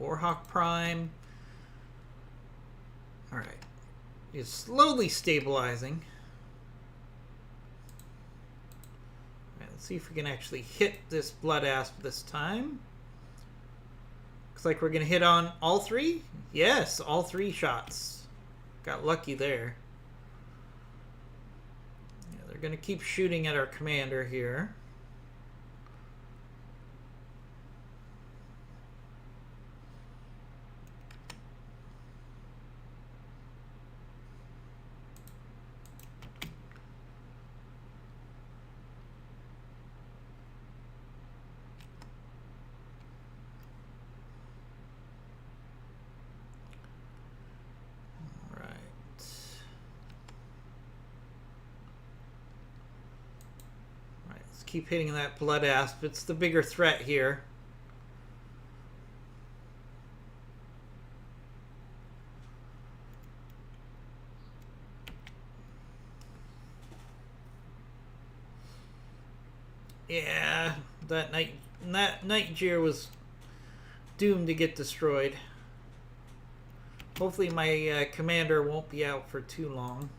Warhawk Prime. Alright. It's slowly stabilizing. Alright, let's see if we can actually hit this blood asp this time. Looks like we're going to hit on all three. Yes, all three shots. Got lucky there. Yeah, they're going to keep shooting at our commander here. Keep hitting that blood asp. It's the bigger threat here. Yeah, that Nightjar was doomed to get destroyed. Hopefully my commander won't be out for too long.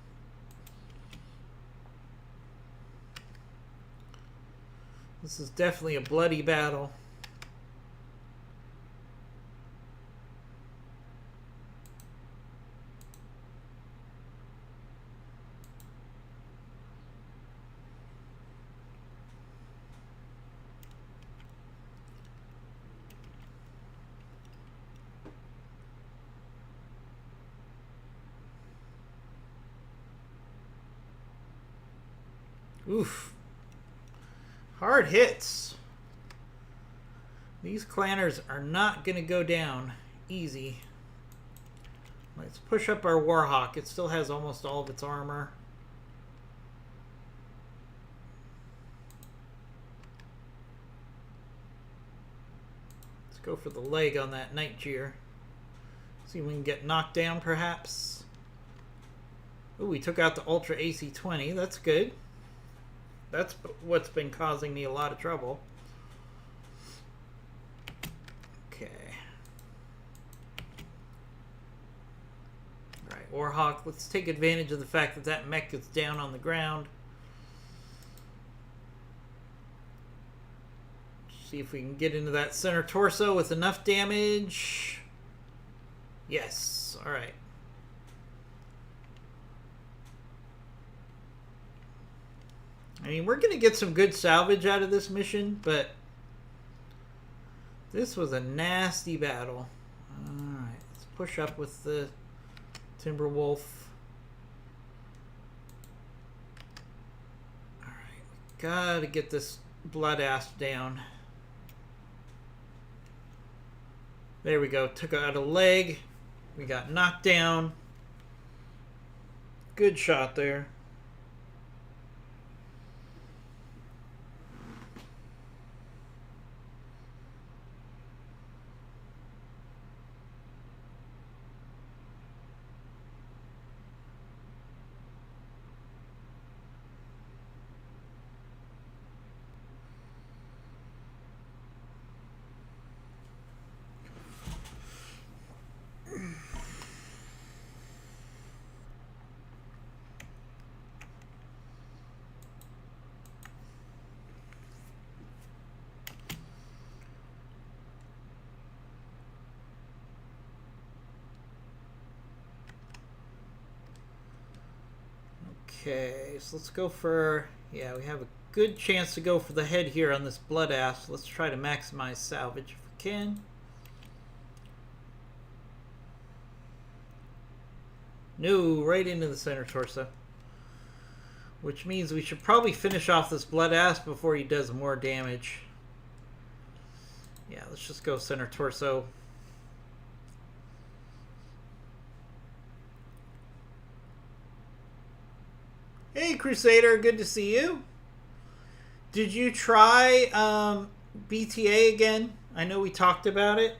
This is definitely a bloody battle. Oof. Hard hits. These clanners are not going to go down easy. Let's push up our Warhawk. It still has almost all of its armor. Let's go for the leg on that Nightjar. See if we can get knocked down perhaps. Ooh, we took out the Ultra AC-20. That's good. That's what's been causing me a lot of trouble. Okay. Alright, Warhawk, let's take advantage of the fact that that mech is down on the ground. See if we can get into that center torso with enough damage. Yes, alright. I mean, we're going to get some good salvage out of this mission, but this was a nasty battle. Alright, let's push up with the Timberwolf. Alright, gotta get this blood asp down. There we go. Took out a leg. We got knocked down. Good shot there. Okay, so let's go for... Yeah, we have a good chance to go for the head here on this blood asp. Let's try to maximize salvage if we can. No, right into the center torso. Which means we should probably finish off this blood asp before he does more damage. Yeah, let's just go center torso. Hey, Crusader, good to see you. Did you try BTA again? I know we talked about it.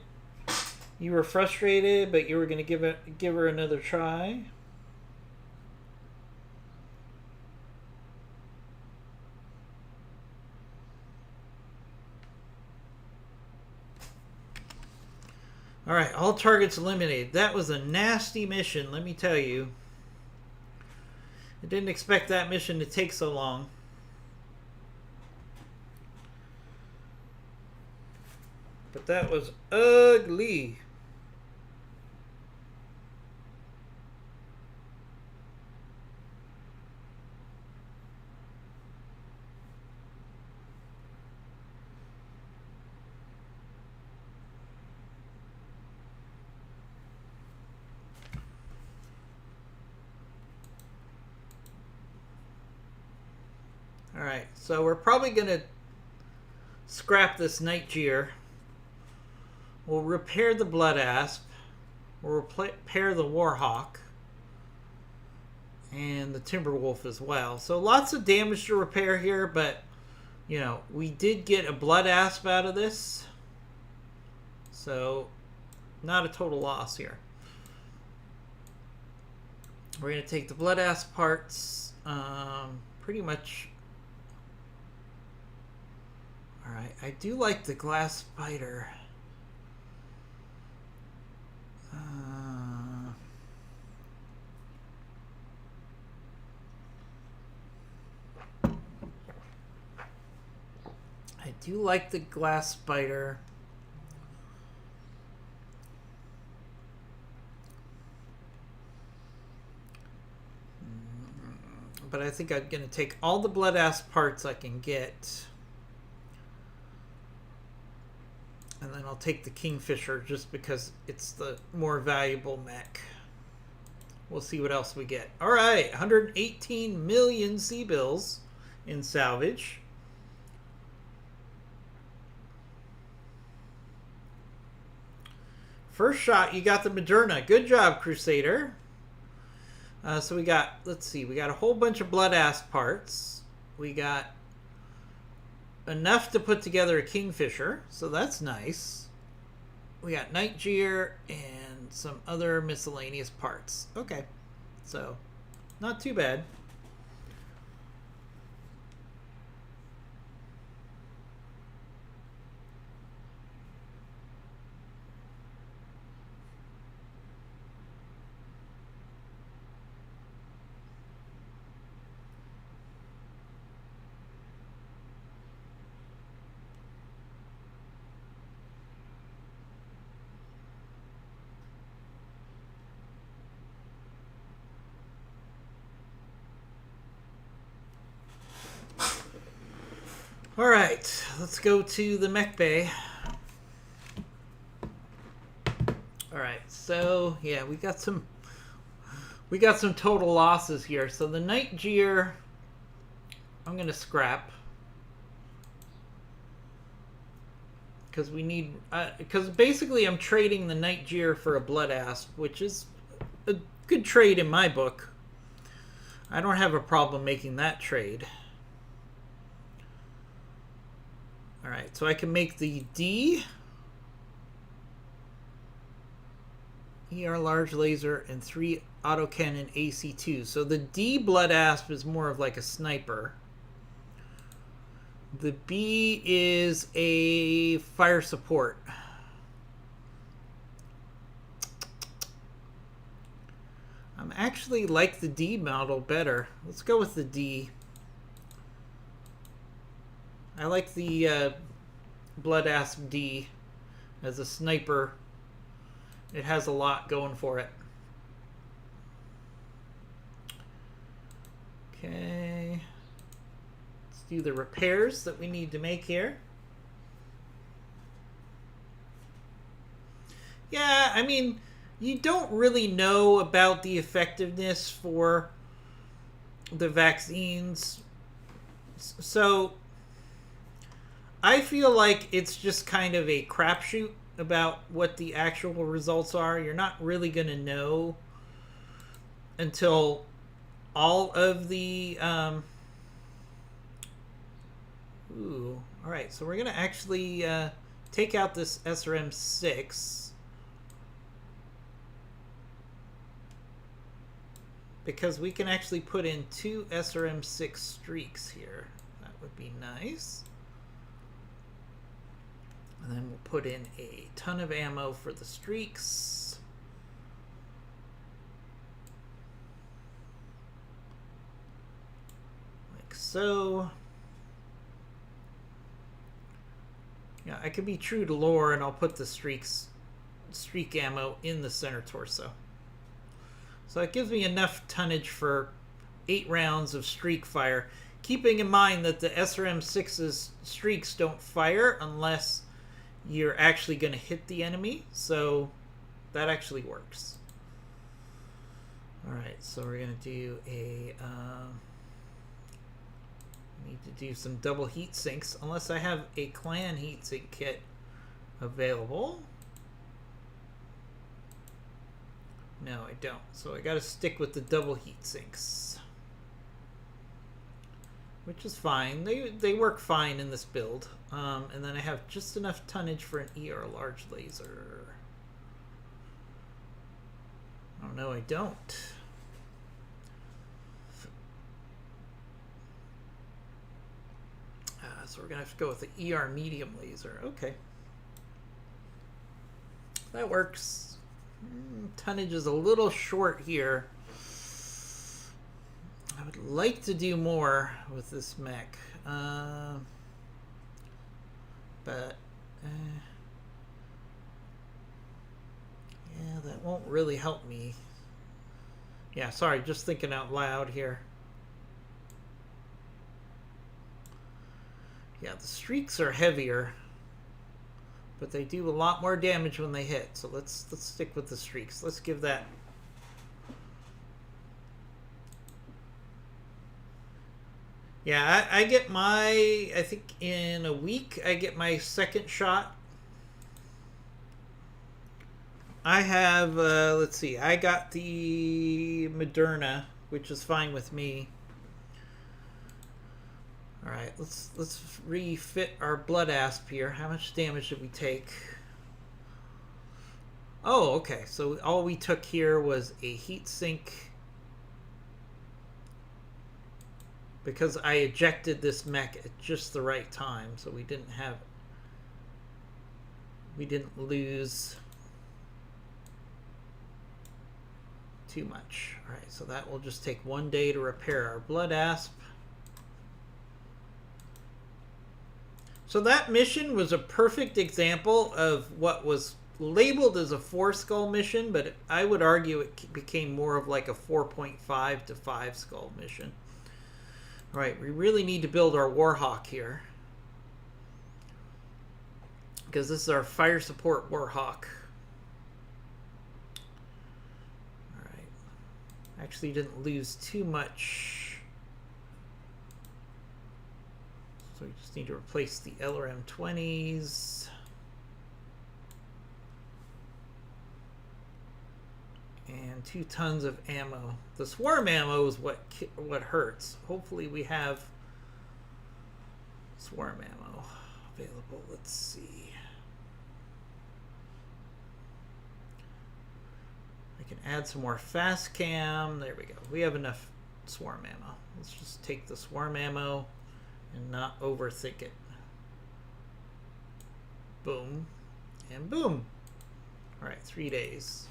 You were frustrated, but you were going to give her another try. All right, all targets eliminated. That was a nasty mission, let me tell you. I didn't expect that mission to take so long. But that was ugly. Alright, so we're probably going to scrap this Night Jeer. We'll repair the Blood Asp. We'll repair the Warhawk. And the Timberwolf as well. So lots of damage to repair here, but, you know, we did get a Blood Asp out of this. So, not a total loss here. We're going to take the Blood Asp parts. Pretty much... Alright, I do like the glass spider. I do like the glass spider. But I think I'm going to take all the Blood Asp parts I can get. And then I'll take the Kingfisher just because it's the more valuable mech. We'll see what else we get. Alright, 118 million C-bills in salvage. First shot, you got the Moderna. Good job, Crusader. So we got, let's see, we got a whole bunch of Blood Asp parts. We got enough to put together a Kingfisher, so that's nice. We got Night Jeer and some other miscellaneous parts. Okay, so not too bad. All right, let's go to the mech bay. All right, so yeah, we got some total losses here. So the Night Gear, I'm gonna scrap because we need because basically I'm trading the Night Gear for a Blood Asp, which is a good trade in my book. I don't have a problem making that trade. All right, so I can make the D. ER large laser and 3 autocannon AC2. So the D Blood Asp is more of like a sniper. The B is a fire support. I'm actually like the D model better. Let's go with the D. I like the Blood Asp D as a sniper. It has a lot going for it. Okay. Let's do the repairs that we need to make here. Yeah, I mean, you don't really know about the effectiveness for the vaccines. So I feel like it's just kind of a crapshoot about what the actual results are. You're not really going to know until all of the all right, so we're going to actually take out this SRM-6 because we can actually put in 2 SRM-6 streaks here. That would be nice. And then we'll put in a ton of ammo for the streaks. Like so. Yeah, I can be true to lore and I'll put the streak ammo in the center torso. So it gives me enough tonnage for 8 rounds of streak fire. Keeping in mind that the SRM-6's streaks don't fire unless you're actually going to hit the enemy, so that actually works. Alright, so we're going to do a need to do some double heat sinks unless I have a clan heat sink kit available. No, I don't, so I got to stick with the double heat sinks, which is fine. They work fine in this build. And then I have just enough tonnage for an ER large laser. Oh no, I don't. So we're gonna have to go with the ER medium laser. Okay, that works. Tonnage is a little short here. I would like to do more with this mech, but yeah, that won't really help me. Yeah, sorry, just thinking out loud here. Yeah, the streaks are heavier, but they do a lot more damage when they hit. So let's stick with the streaks. Let's give that. Yeah, I get my, I think in a week, I get my second shot. I have, let's see, I got the Moderna, which is fine with me. All right, let's refit our Blood Asp here. How much damage did we take? Oh, okay, so all we took here was a heat sink, because I ejected this mech at just the right time, so we didn't lose too much. All right, so that will just take 1 day to repair our Blood Asp. So that mission was a perfect example of what was labeled as a 4-skull mission, but I would argue it became more of like a 4.5 to 5 skull mission. All right, we really need to build our Warhawk here. because this is our fire support Warhawk. Alright. Actually didn't lose too much. So we just need to replace the LRM-20s. And 2 tons of ammo. The swarm ammo is what hurts. Hopefully we have swarm ammo available. Let's see. I can add some more fast cam. There we go. We have enough swarm ammo. Let's just take the swarm ammo and not overthink it. Boom. And boom. Alright, 3 days.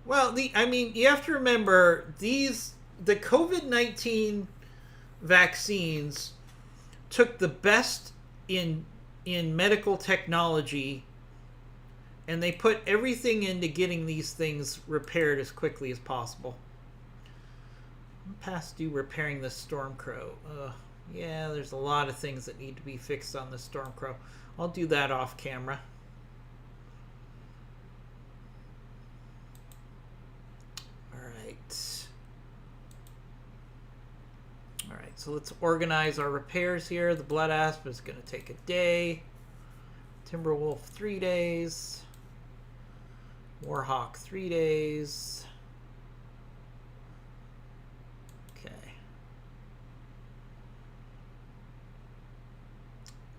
Well, I mean, you have to remember the COVID-19 vaccines took the best in medical technology, and they put everything into getting these things repaired as quickly as possible. I'm past due repairing the Stormcrow. Yeah, there's a lot of things that need to be fixed on the Stormcrow. I'll do that off camera. Alright, so let's organize our repairs here. The Blood Asp is going to take a day. Timberwolf 3 days. Warhawk 3 days. Okay.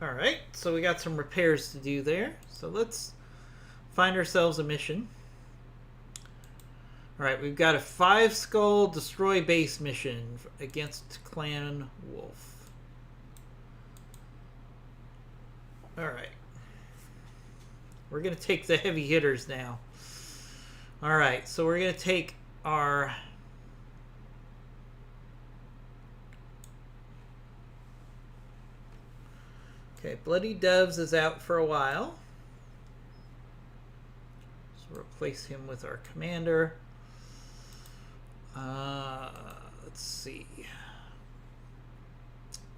Alright, so we got some repairs to do there. So let's find ourselves a mission. Alright, we've got a 5 skull destroy base mission against Clan Wolf. Alright. We're going to take the heavy hitters now. Alright, so we're going to take our... Okay, Bloody Doves is out for a while. So replace him with our commander. Let's see.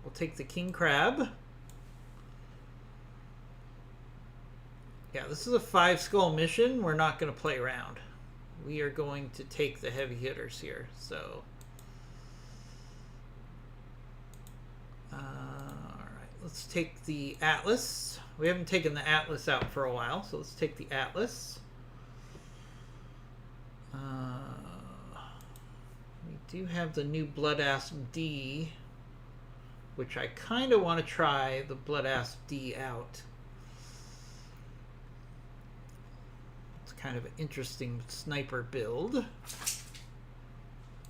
We'll take the King Crab. Yeah, this is a 5 skull mission. We're not going to play around. We are going to take the heavy hitters here. So, alright, let's take the Atlas. We haven't taken the Atlas out for a while, so let's take the Atlas. We do have the new Blood Asp D, which I kind of want to try the Blood Asp D out. It's kind of an interesting sniper build.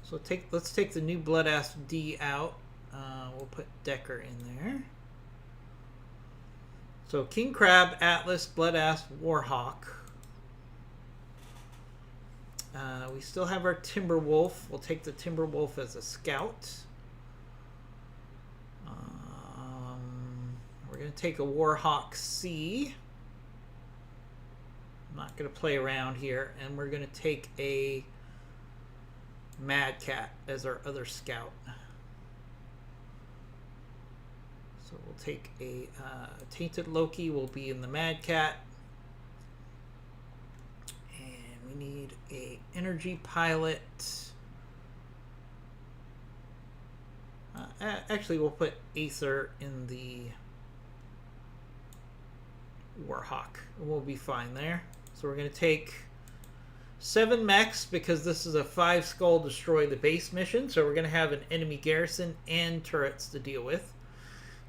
So let's take the new Blood Asp D out. We'll put Decker in there. So King Crab, Atlas, Blood Asp, Warhawk. We still have our Timberwolf. We'll take the Timberwolf as a scout. We're going to take a Warhawk C. I'm not going to play around here. And we're going to take a Mad Cat as our other scout. So we'll take a Tainted Loki will be in the Mad Cat. We need a energy pilot. Actually, we'll put Aether in the Warhawk. We'll be fine there. So we're going to take 7 mechs because this is a 5 skull destroy the base mission. So we're going to have an enemy garrison and turrets to deal with.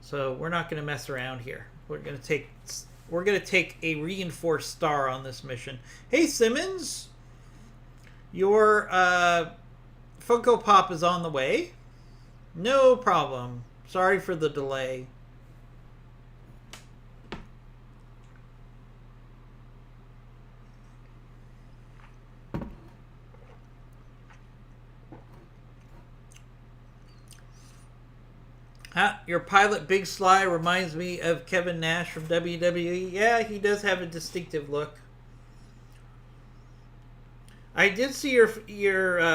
So we're not going to mess around here. We're going to take a reinforced star on this mission. Hey, Simmons! Your Funko Pop is on the way. No problem. Sorry for the delay. Your pilot Big Sly reminds me of Kevin Nash from WWE. Yeah, he does have a distinctive look. I did see your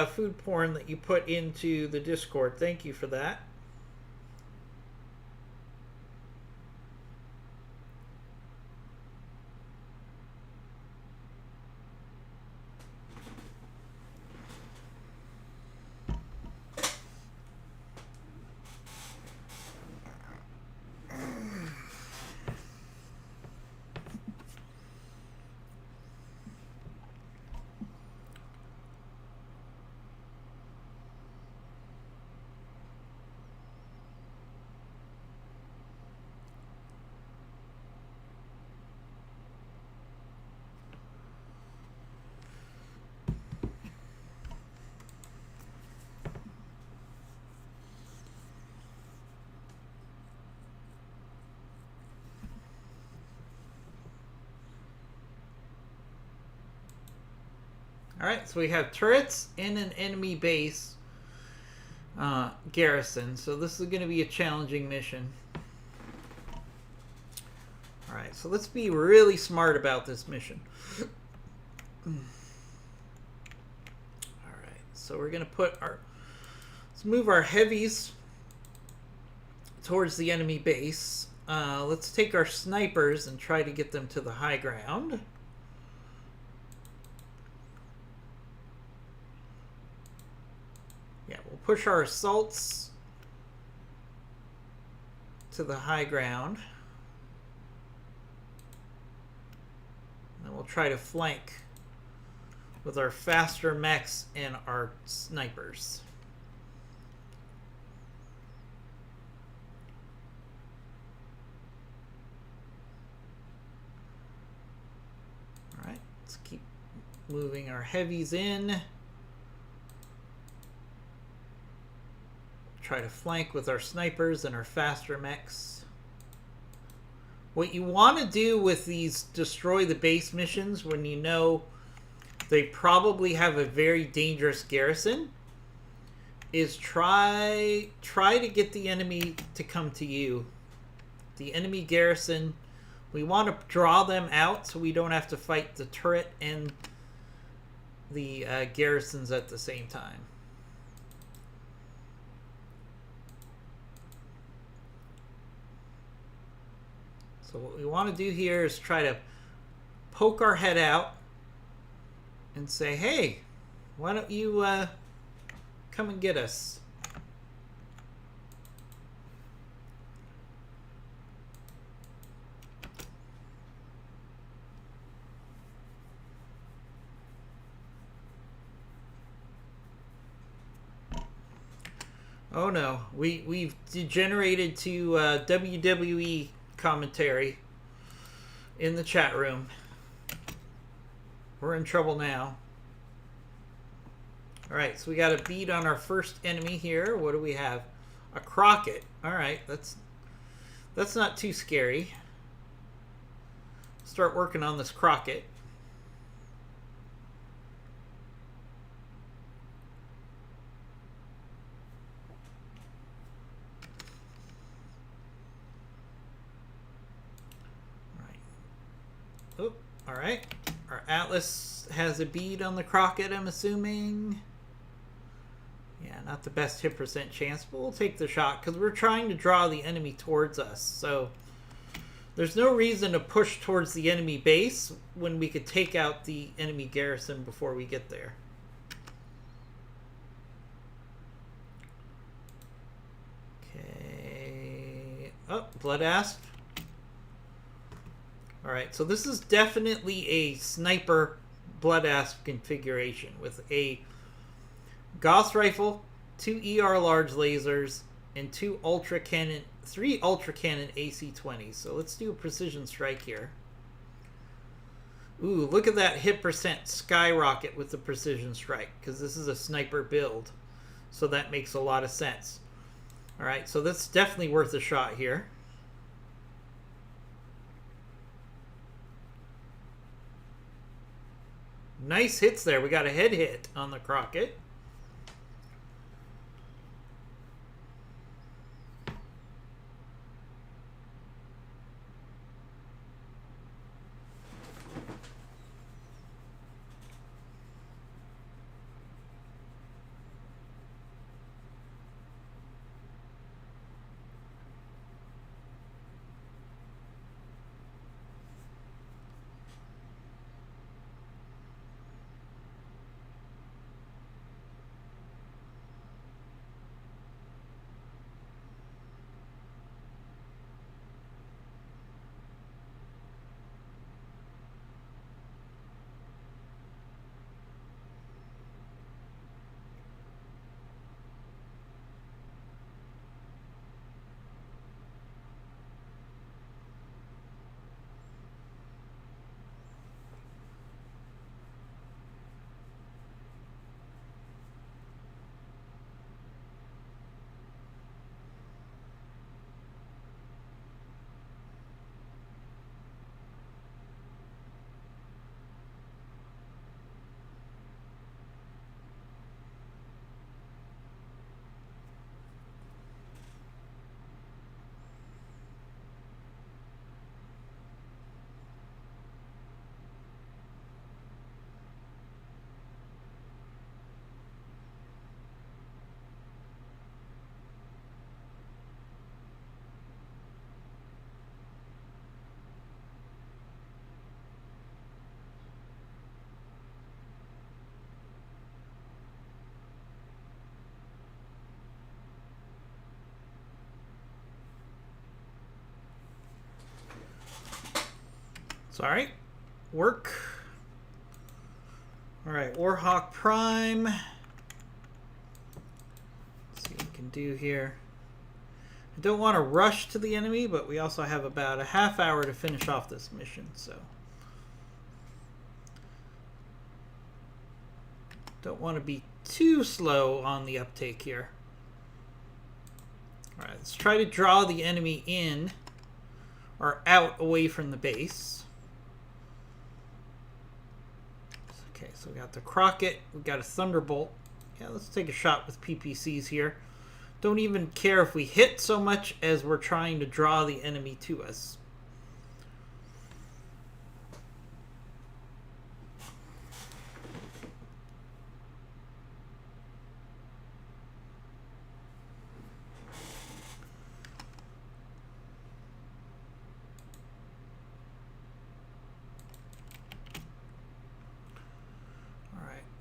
food porn that you put into the Discord. Thank you for that. Alright, so we have turrets in an enemy base garrison. So this is going to be a challenging mission. Alright, so let's be really smart about this mission. Alright, so we're going to put our... Let's move our heavies towards the enemy base. Let's take our snipers and try to get them to the high ground. Yeah, we'll push our assaults to the high ground. And we'll try to flank with our faster mechs and our snipers. Alright, let's keep moving our heavies in. Try to flank with our snipers and our faster mechs. What you want to do with these destroy the base missions, when you know they probably have a very dangerous garrison, is try to get the enemy to come to you. The enemy garrison, we want to draw them out so we don't have to fight the turret and the garrisons at the same time. So what we want to do here is try to poke our head out and say, hey, why don't you come and get us? Oh no, we've degenerated to WWE commentary in the chat room. We're in trouble now. Alright, so we got a beat on our first enemy here. What do we have? A Crockett. Alright, that's not too scary. Start working on this Crockett. Alright. Our Atlas has a bead on the Crockett, I'm assuming. Yeah, not the best hit percent chance, but we'll take the shot because we're trying to draw the enemy towards us. So there's no reason to push towards the enemy base when we could take out the enemy garrison before we get there. Okay. Oh, Blood Asp. Alright, so this is definitely a sniper Blood Asp configuration with a Gauss rifle, 2 ER large lasers, and 3 ultra cannon AC-20s. So let's do a precision strike here. Ooh, look at that hit percent skyrocket with the precision strike, because this is a sniper build. So that makes a lot of sense. Alright, so that's definitely worth a shot here. Nice hits there. We got a head hit on the Crockett. Sorry. Work. Alright, Warhawk Prime. Let's see what we can do here. I don't want to rush to the enemy, but we also have about a half hour to finish off this mission, so. Don't want to be too slow on the uptake here. Alright, let's try to draw the enemy in or out away from the base. Okay, so we got the Crockett, we got a Thunderbolt. Yeah, let's take a shot with PPCs here. Don't even care if we hit so much as we're trying to draw the enemy to us.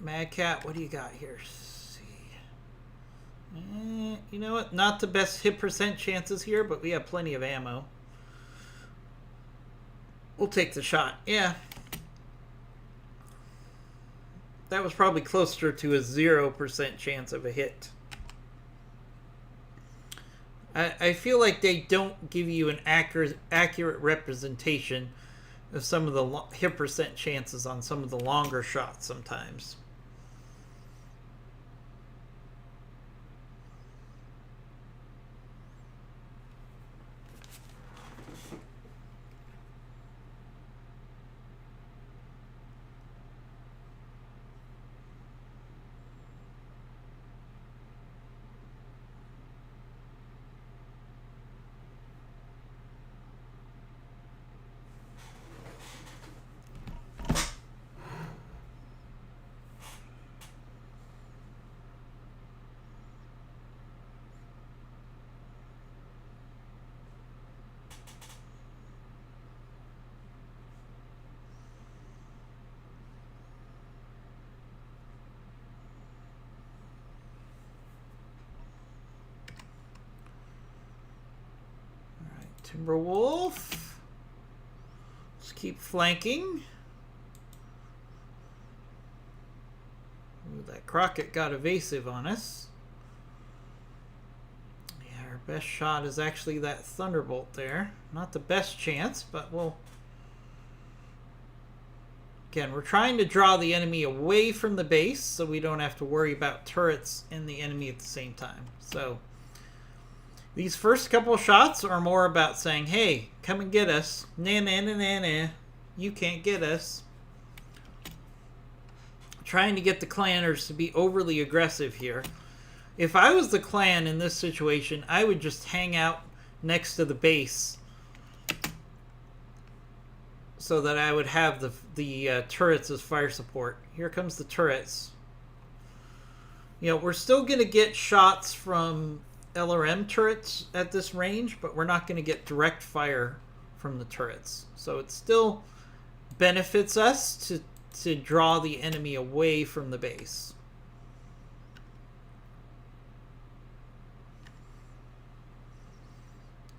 Mad Cat, what do you got here? Let's see. You know what? Not the best hit percent chances here, but we have plenty of ammo. We'll take the shot. Yeah. That was probably closer to a 0% chance of a hit. I feel like they don't give you an accurate representation of some of the hit percent chances on some of the longer shots sometimes. Timberwolf. Let's keep flanking. Ooh, that Crockett got evasive on us. Yeah, our best shot is actually that Thunderbolt there. Not the best chance, but we'll... Again, we're trying to draw the enemy away from the base so we don't have to worry about turrets and the enemy at the same time. So... these first couple of shots are more about saying, hey, come and get us. Nah, nah, nah, nah, nah. You can't get us. Trying to get the clanners to be overly aggressive here. If I was the clan in this situation, I would just hang out next to the base so that I would have the turrets as fire support. Here comes the turrets. You know, we're still going to get shots from LRM turrets at this range, but we're not going to get direct fire from the turrets. So it still benefits us to draw the enemy away from the base.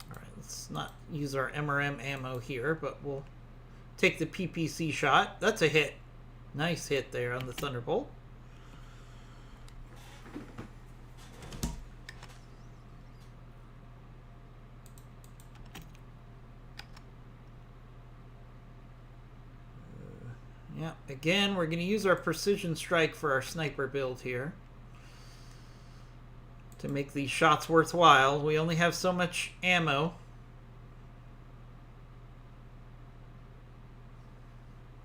Alright, let's not use our MRM ammo here, but we'll take the PPC shot. That's a hit. Nice hit there on the Thunderbolt. Yeah, again, we're going to use our precision strike for our sniper build here to make these shots worthwhile. We only have so much ammo.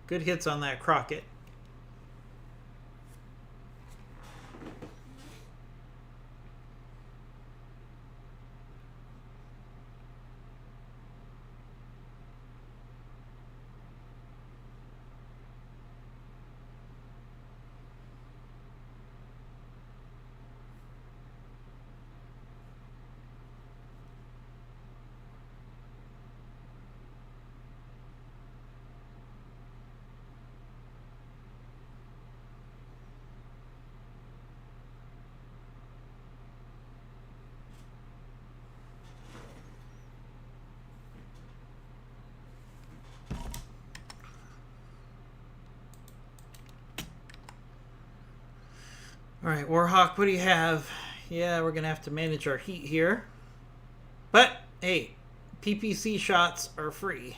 Good hits on that Crockett. Alright, Warhawk, what do you have? Yeah, we're going to have to manage our heat here. But, hey, PPC shots are free.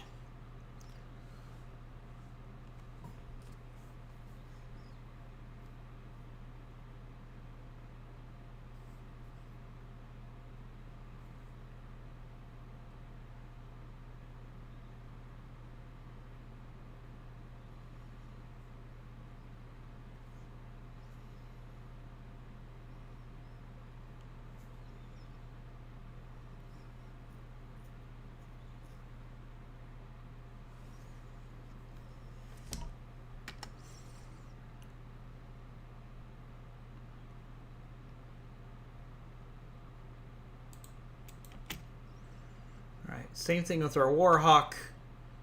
Alright, same thing with our Warhawk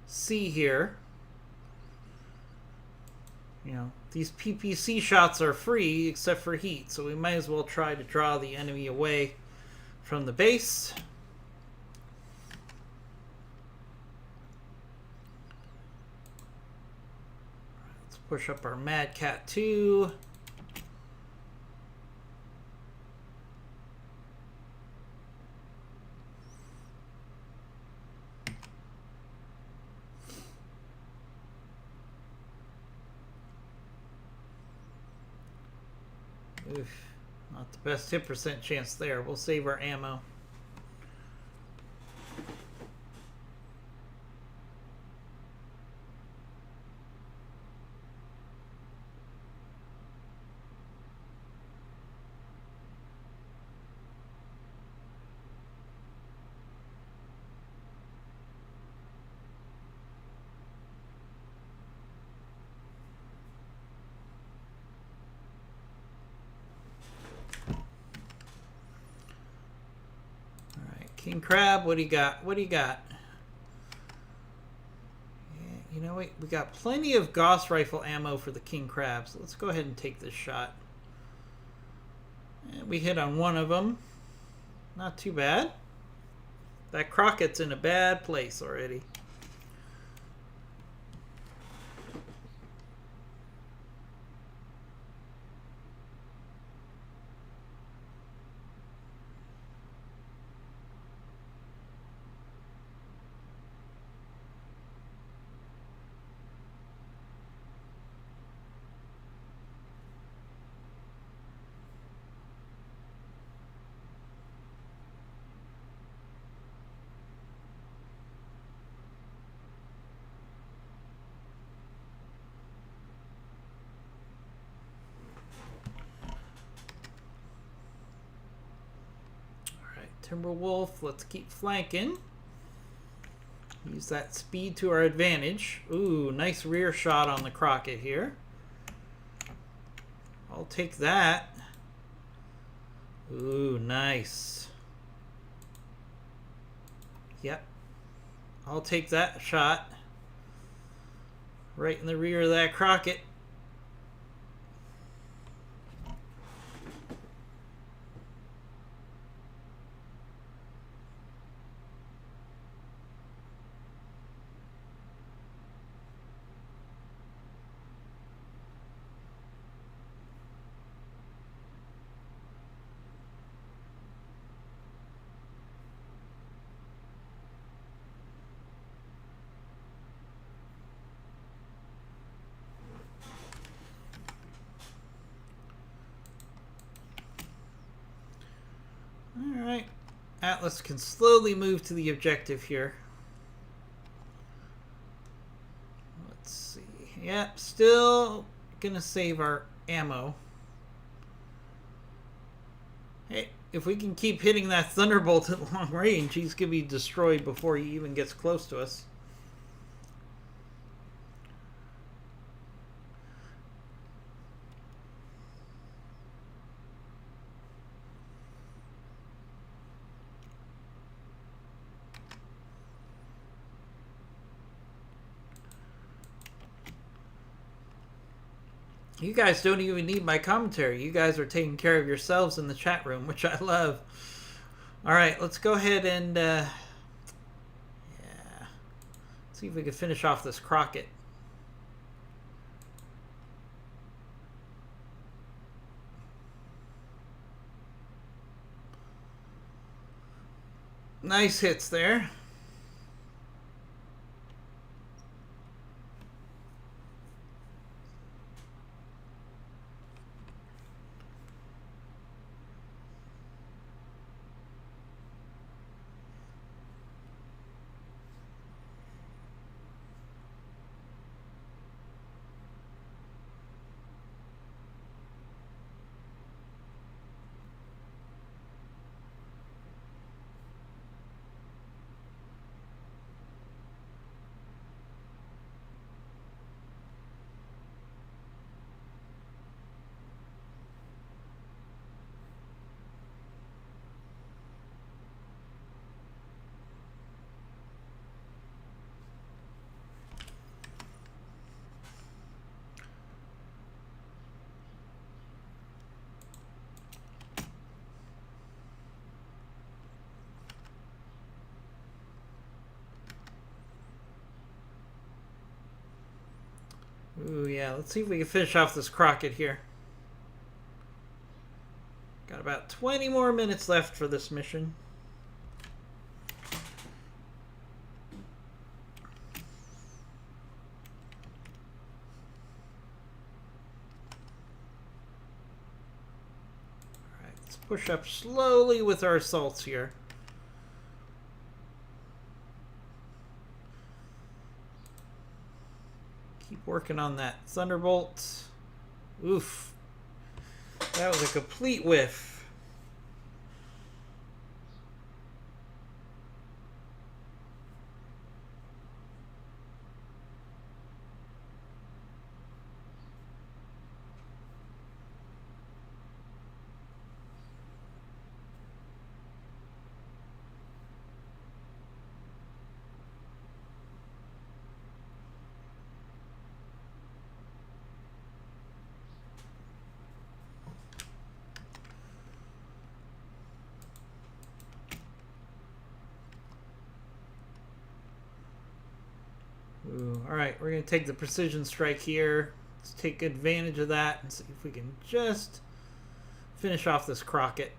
C here. You know, these PPC shots are free except for heat, so we might as well try to draw the enemy away from the base. Let's push up our Mad Cat 2. Oof, not the best hit percent chance there. We'll save our ammo. King Crab, what do you got? What do you got? Yeah, you know what? We got plenty of Gauss rifle ammo for the King Crab, so let's go ahead and take this shot. And we hit on one of them. Not too bad. That Crockett's in a bad place already. Timberwolf, let's keep flanking. Use that speed to our advantage. Ooh, nice rear shot on the Crockett here. I'll take that. Ooh, nice. Yep. I'll take that shot. Right in the rear of that Crockett. Alright, Atlas can slowly move to the objective here. Let's see. Yep, still gonna save our ammo. Hey, if we can keep hitting that Thunderbolt at long range, he's gonna be destroyed before he even gets close to us. You guys don't even need my commentary. You guys are taking care of yourselves in the chat room, which I love. All right, let's go ahead and yeah, see if we can finish off this Crockett. Nice hits there. Ooh, yeah. Let's see if we can finish off this Crockett here. Got about 20 more minutes left for this mission. Alright, let's push up slowly with our assaults here. Keep working on that Thunderbolt. Oof. That was a complete whiff. Ooh, all right, we're going to take the precision strike here. Let's take advantage of that and see if we can just finish off this Crockett.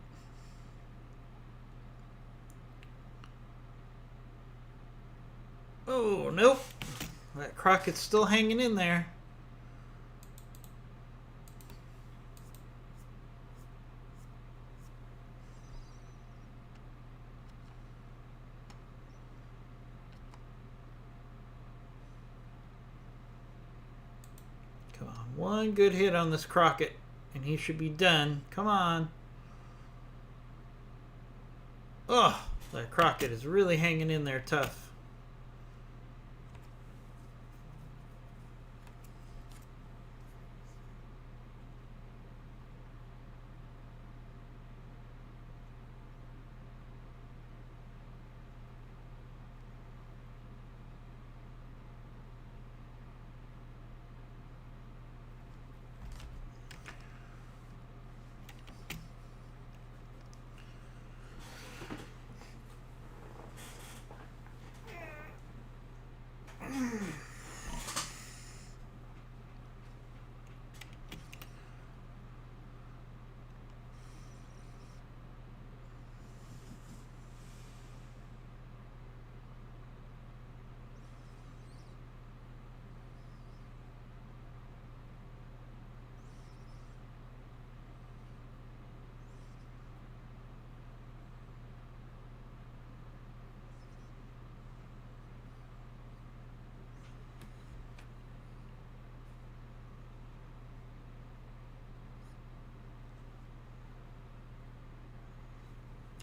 Oh, nope. That Crockett's still hanging in there. Come on, one good hit on this Crockett, and he should be done. Come on. Oh, that Crockett is really hanging in there tough.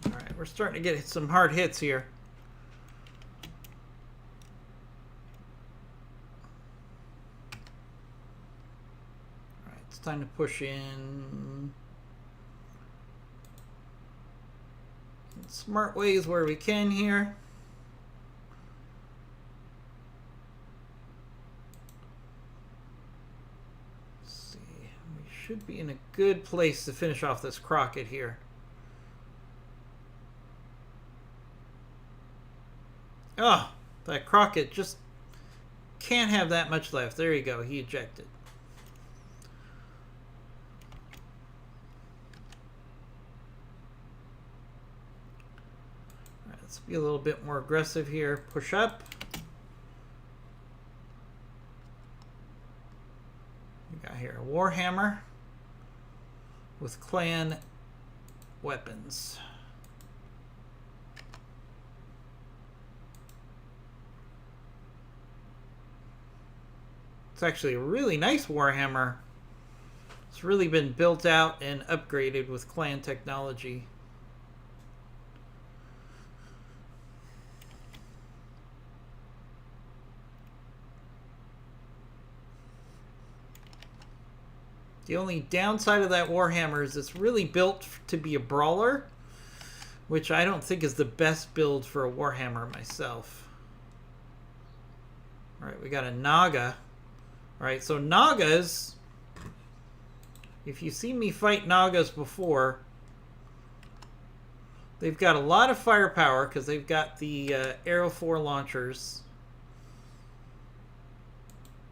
Alright, we're starting to get some hard hits here. Alright, it's time to push in smart ways where we can here. Let's see, we should be in a good place to finish off this Crockett here. Oh, that Crockett just can't have that much left. There you go. He ejected. Let's be a little bit more aggressive here. Push up. We got here a Warhammer with clan weapons. It's actually a really nice Warhammer. It's really been built out and upgraded with clan technology. The only downside of that Warhammer is it's really built to be a brawler, which I don't think is the best build for a Warhammer myself. Alright, we got a Naga. Alright, so Nagas, if you've seen me fight Nagas before, they've got a lot of firepower because they've got the Arrow 4 launchers.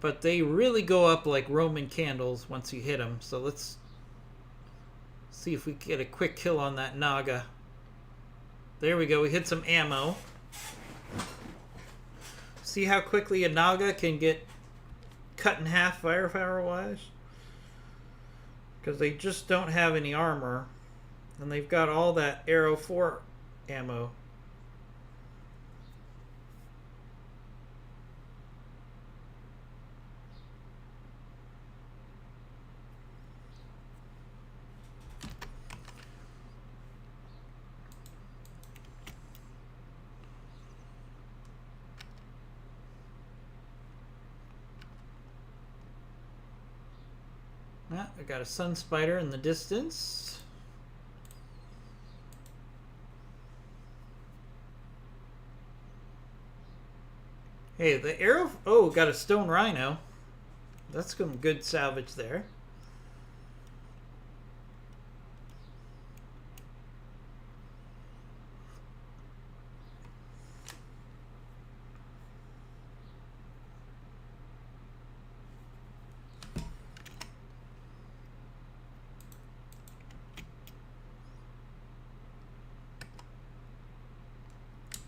But they really go up like Roman candles once you hit them. So let's see if we can get a quick kill on that Naga. There we go. We hit some ammo. See how quickly a Naga can get cut in half firepower-wise? Because they just don't have any armor. And they've got all that Arrow 4 ammo. I got a sun spider in the distance. Hey, the arrow... Oh, got a stone rhino. That's some good salvage there.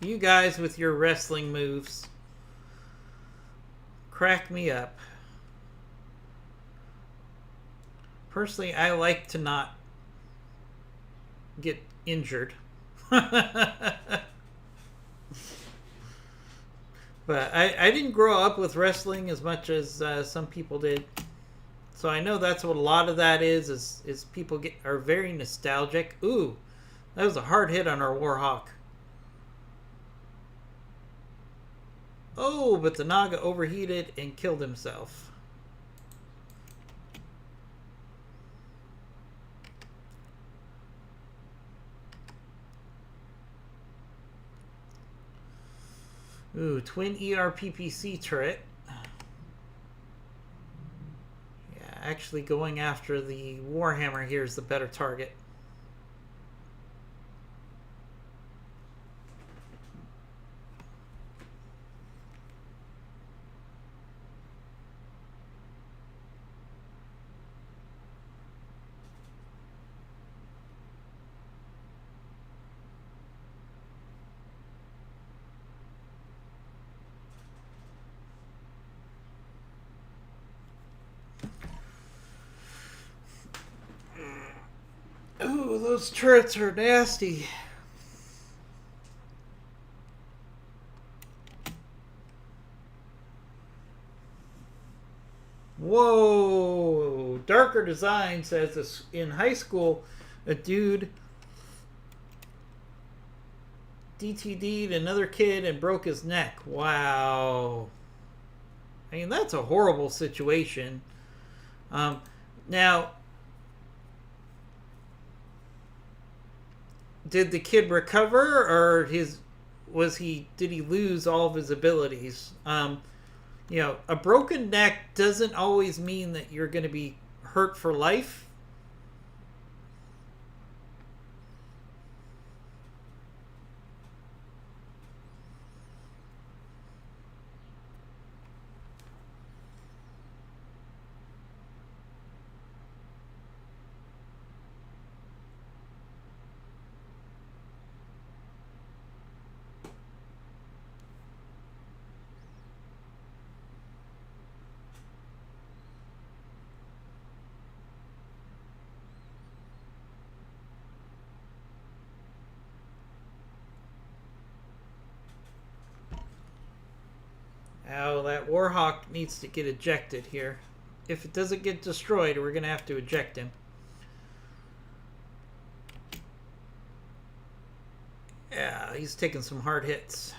You guys with your wrestling moves crack me up. Personally, I like to not get injured. But I didn't grow up with wrestling as much as some people did. So I know that's what a lot of that is people are very nostalgic. Ooh, that was a hard hit on our Warhawk. Oh, but the Naga overheated and killed himself. Ooh, twin ERPPC turret. Yeah, actually going after the Warhammer here is the better target. Ooh, those turrets are nasty. Whoa! Darker Design says this, in high school, a dude DTD'd another kid and broke his neck. Wow. I mean, that's a horrible situation. Now, did the kid recover, or did he lose all of his abilities? You know, a broken neck doesn't always mean that you're going to be hurt for life. Ow, that Warhawk needs to get ejected here. If it doesn't get destroyed, we're going to have to eject him. Yeah, he's taking some hard hits.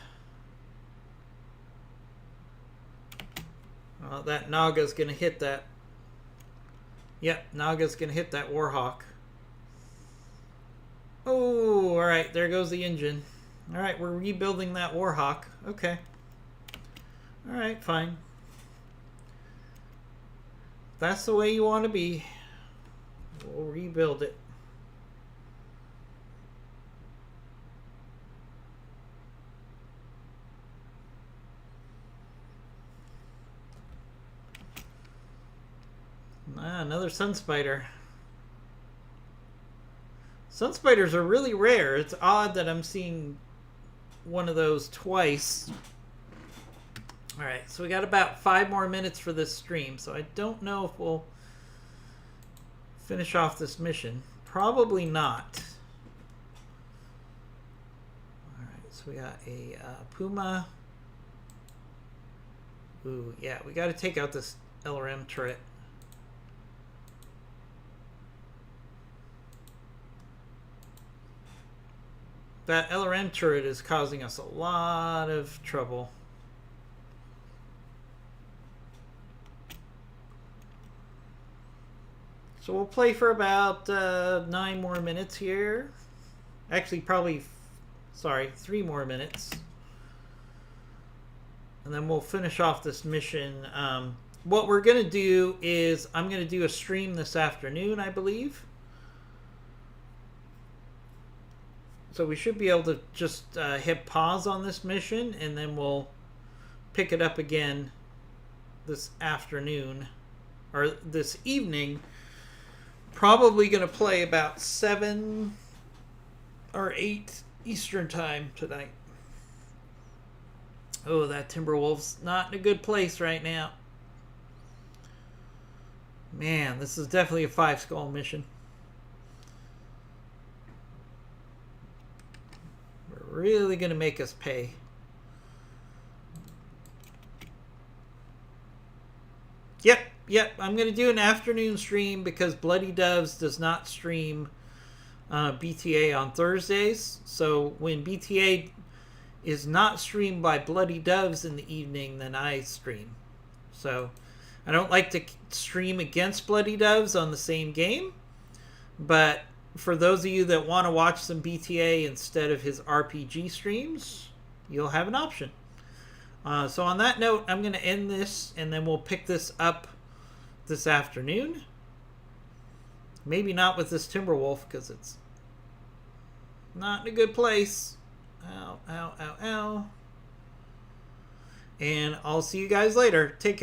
Well, that Naga's going to hit that. Yep, Naga's going to hit that Warhawk. Oh, alright, there goes the engine. Alright, we're rebuilding that Warhawk. Okay. Alright, fine. That's the way you want to be. We'll rebuild it. Another Sun Spider. Sun Spiders are really rare. It's odd that I'm seeing one of those twice. Alright, so we got about 5 more minutes for this stream, so I don't know if we'll finish off this mission. Probably not. Alright, so we got a Puma. Ooh, yeah, we got to take out this LRM turret. That LRM turret is causing us a lot of trouble. So we'll play for about 9 more minutes here. Actually, probably, sorry, 3 more minutes. And then we'll finish off this mission. What we're going to do is, I'm going to do a stream this afternoon, I believe. So we should be able to just hit pause on this mission, and then we'll pick it up again this afternoon, or this evening. Probably going to play about 7 or 8 Eastern time tonight. Oh, that Timberwolf's not in a good place right now. Man, this is definitely a 5-skull mission. We're really going to make us pay. Yep, I'm going to do an afternoon stream because Bloody Doves does not stream BTA on Thursdays. So when BTA is not streamed by Bloody Doves in the evening, then I stream. So I don't like to stream against Bloody Doves on the same game. But for those of you that want to watch some BTA instead of his RPG streams, you'll have an option. So on that note, I'm going to end this, and then we'll pick this up this afternoon. Maybe not with this Timberwolf, because it's not in a good place. Ow, ow, ow, ow. And I'll see you guys later. Take care.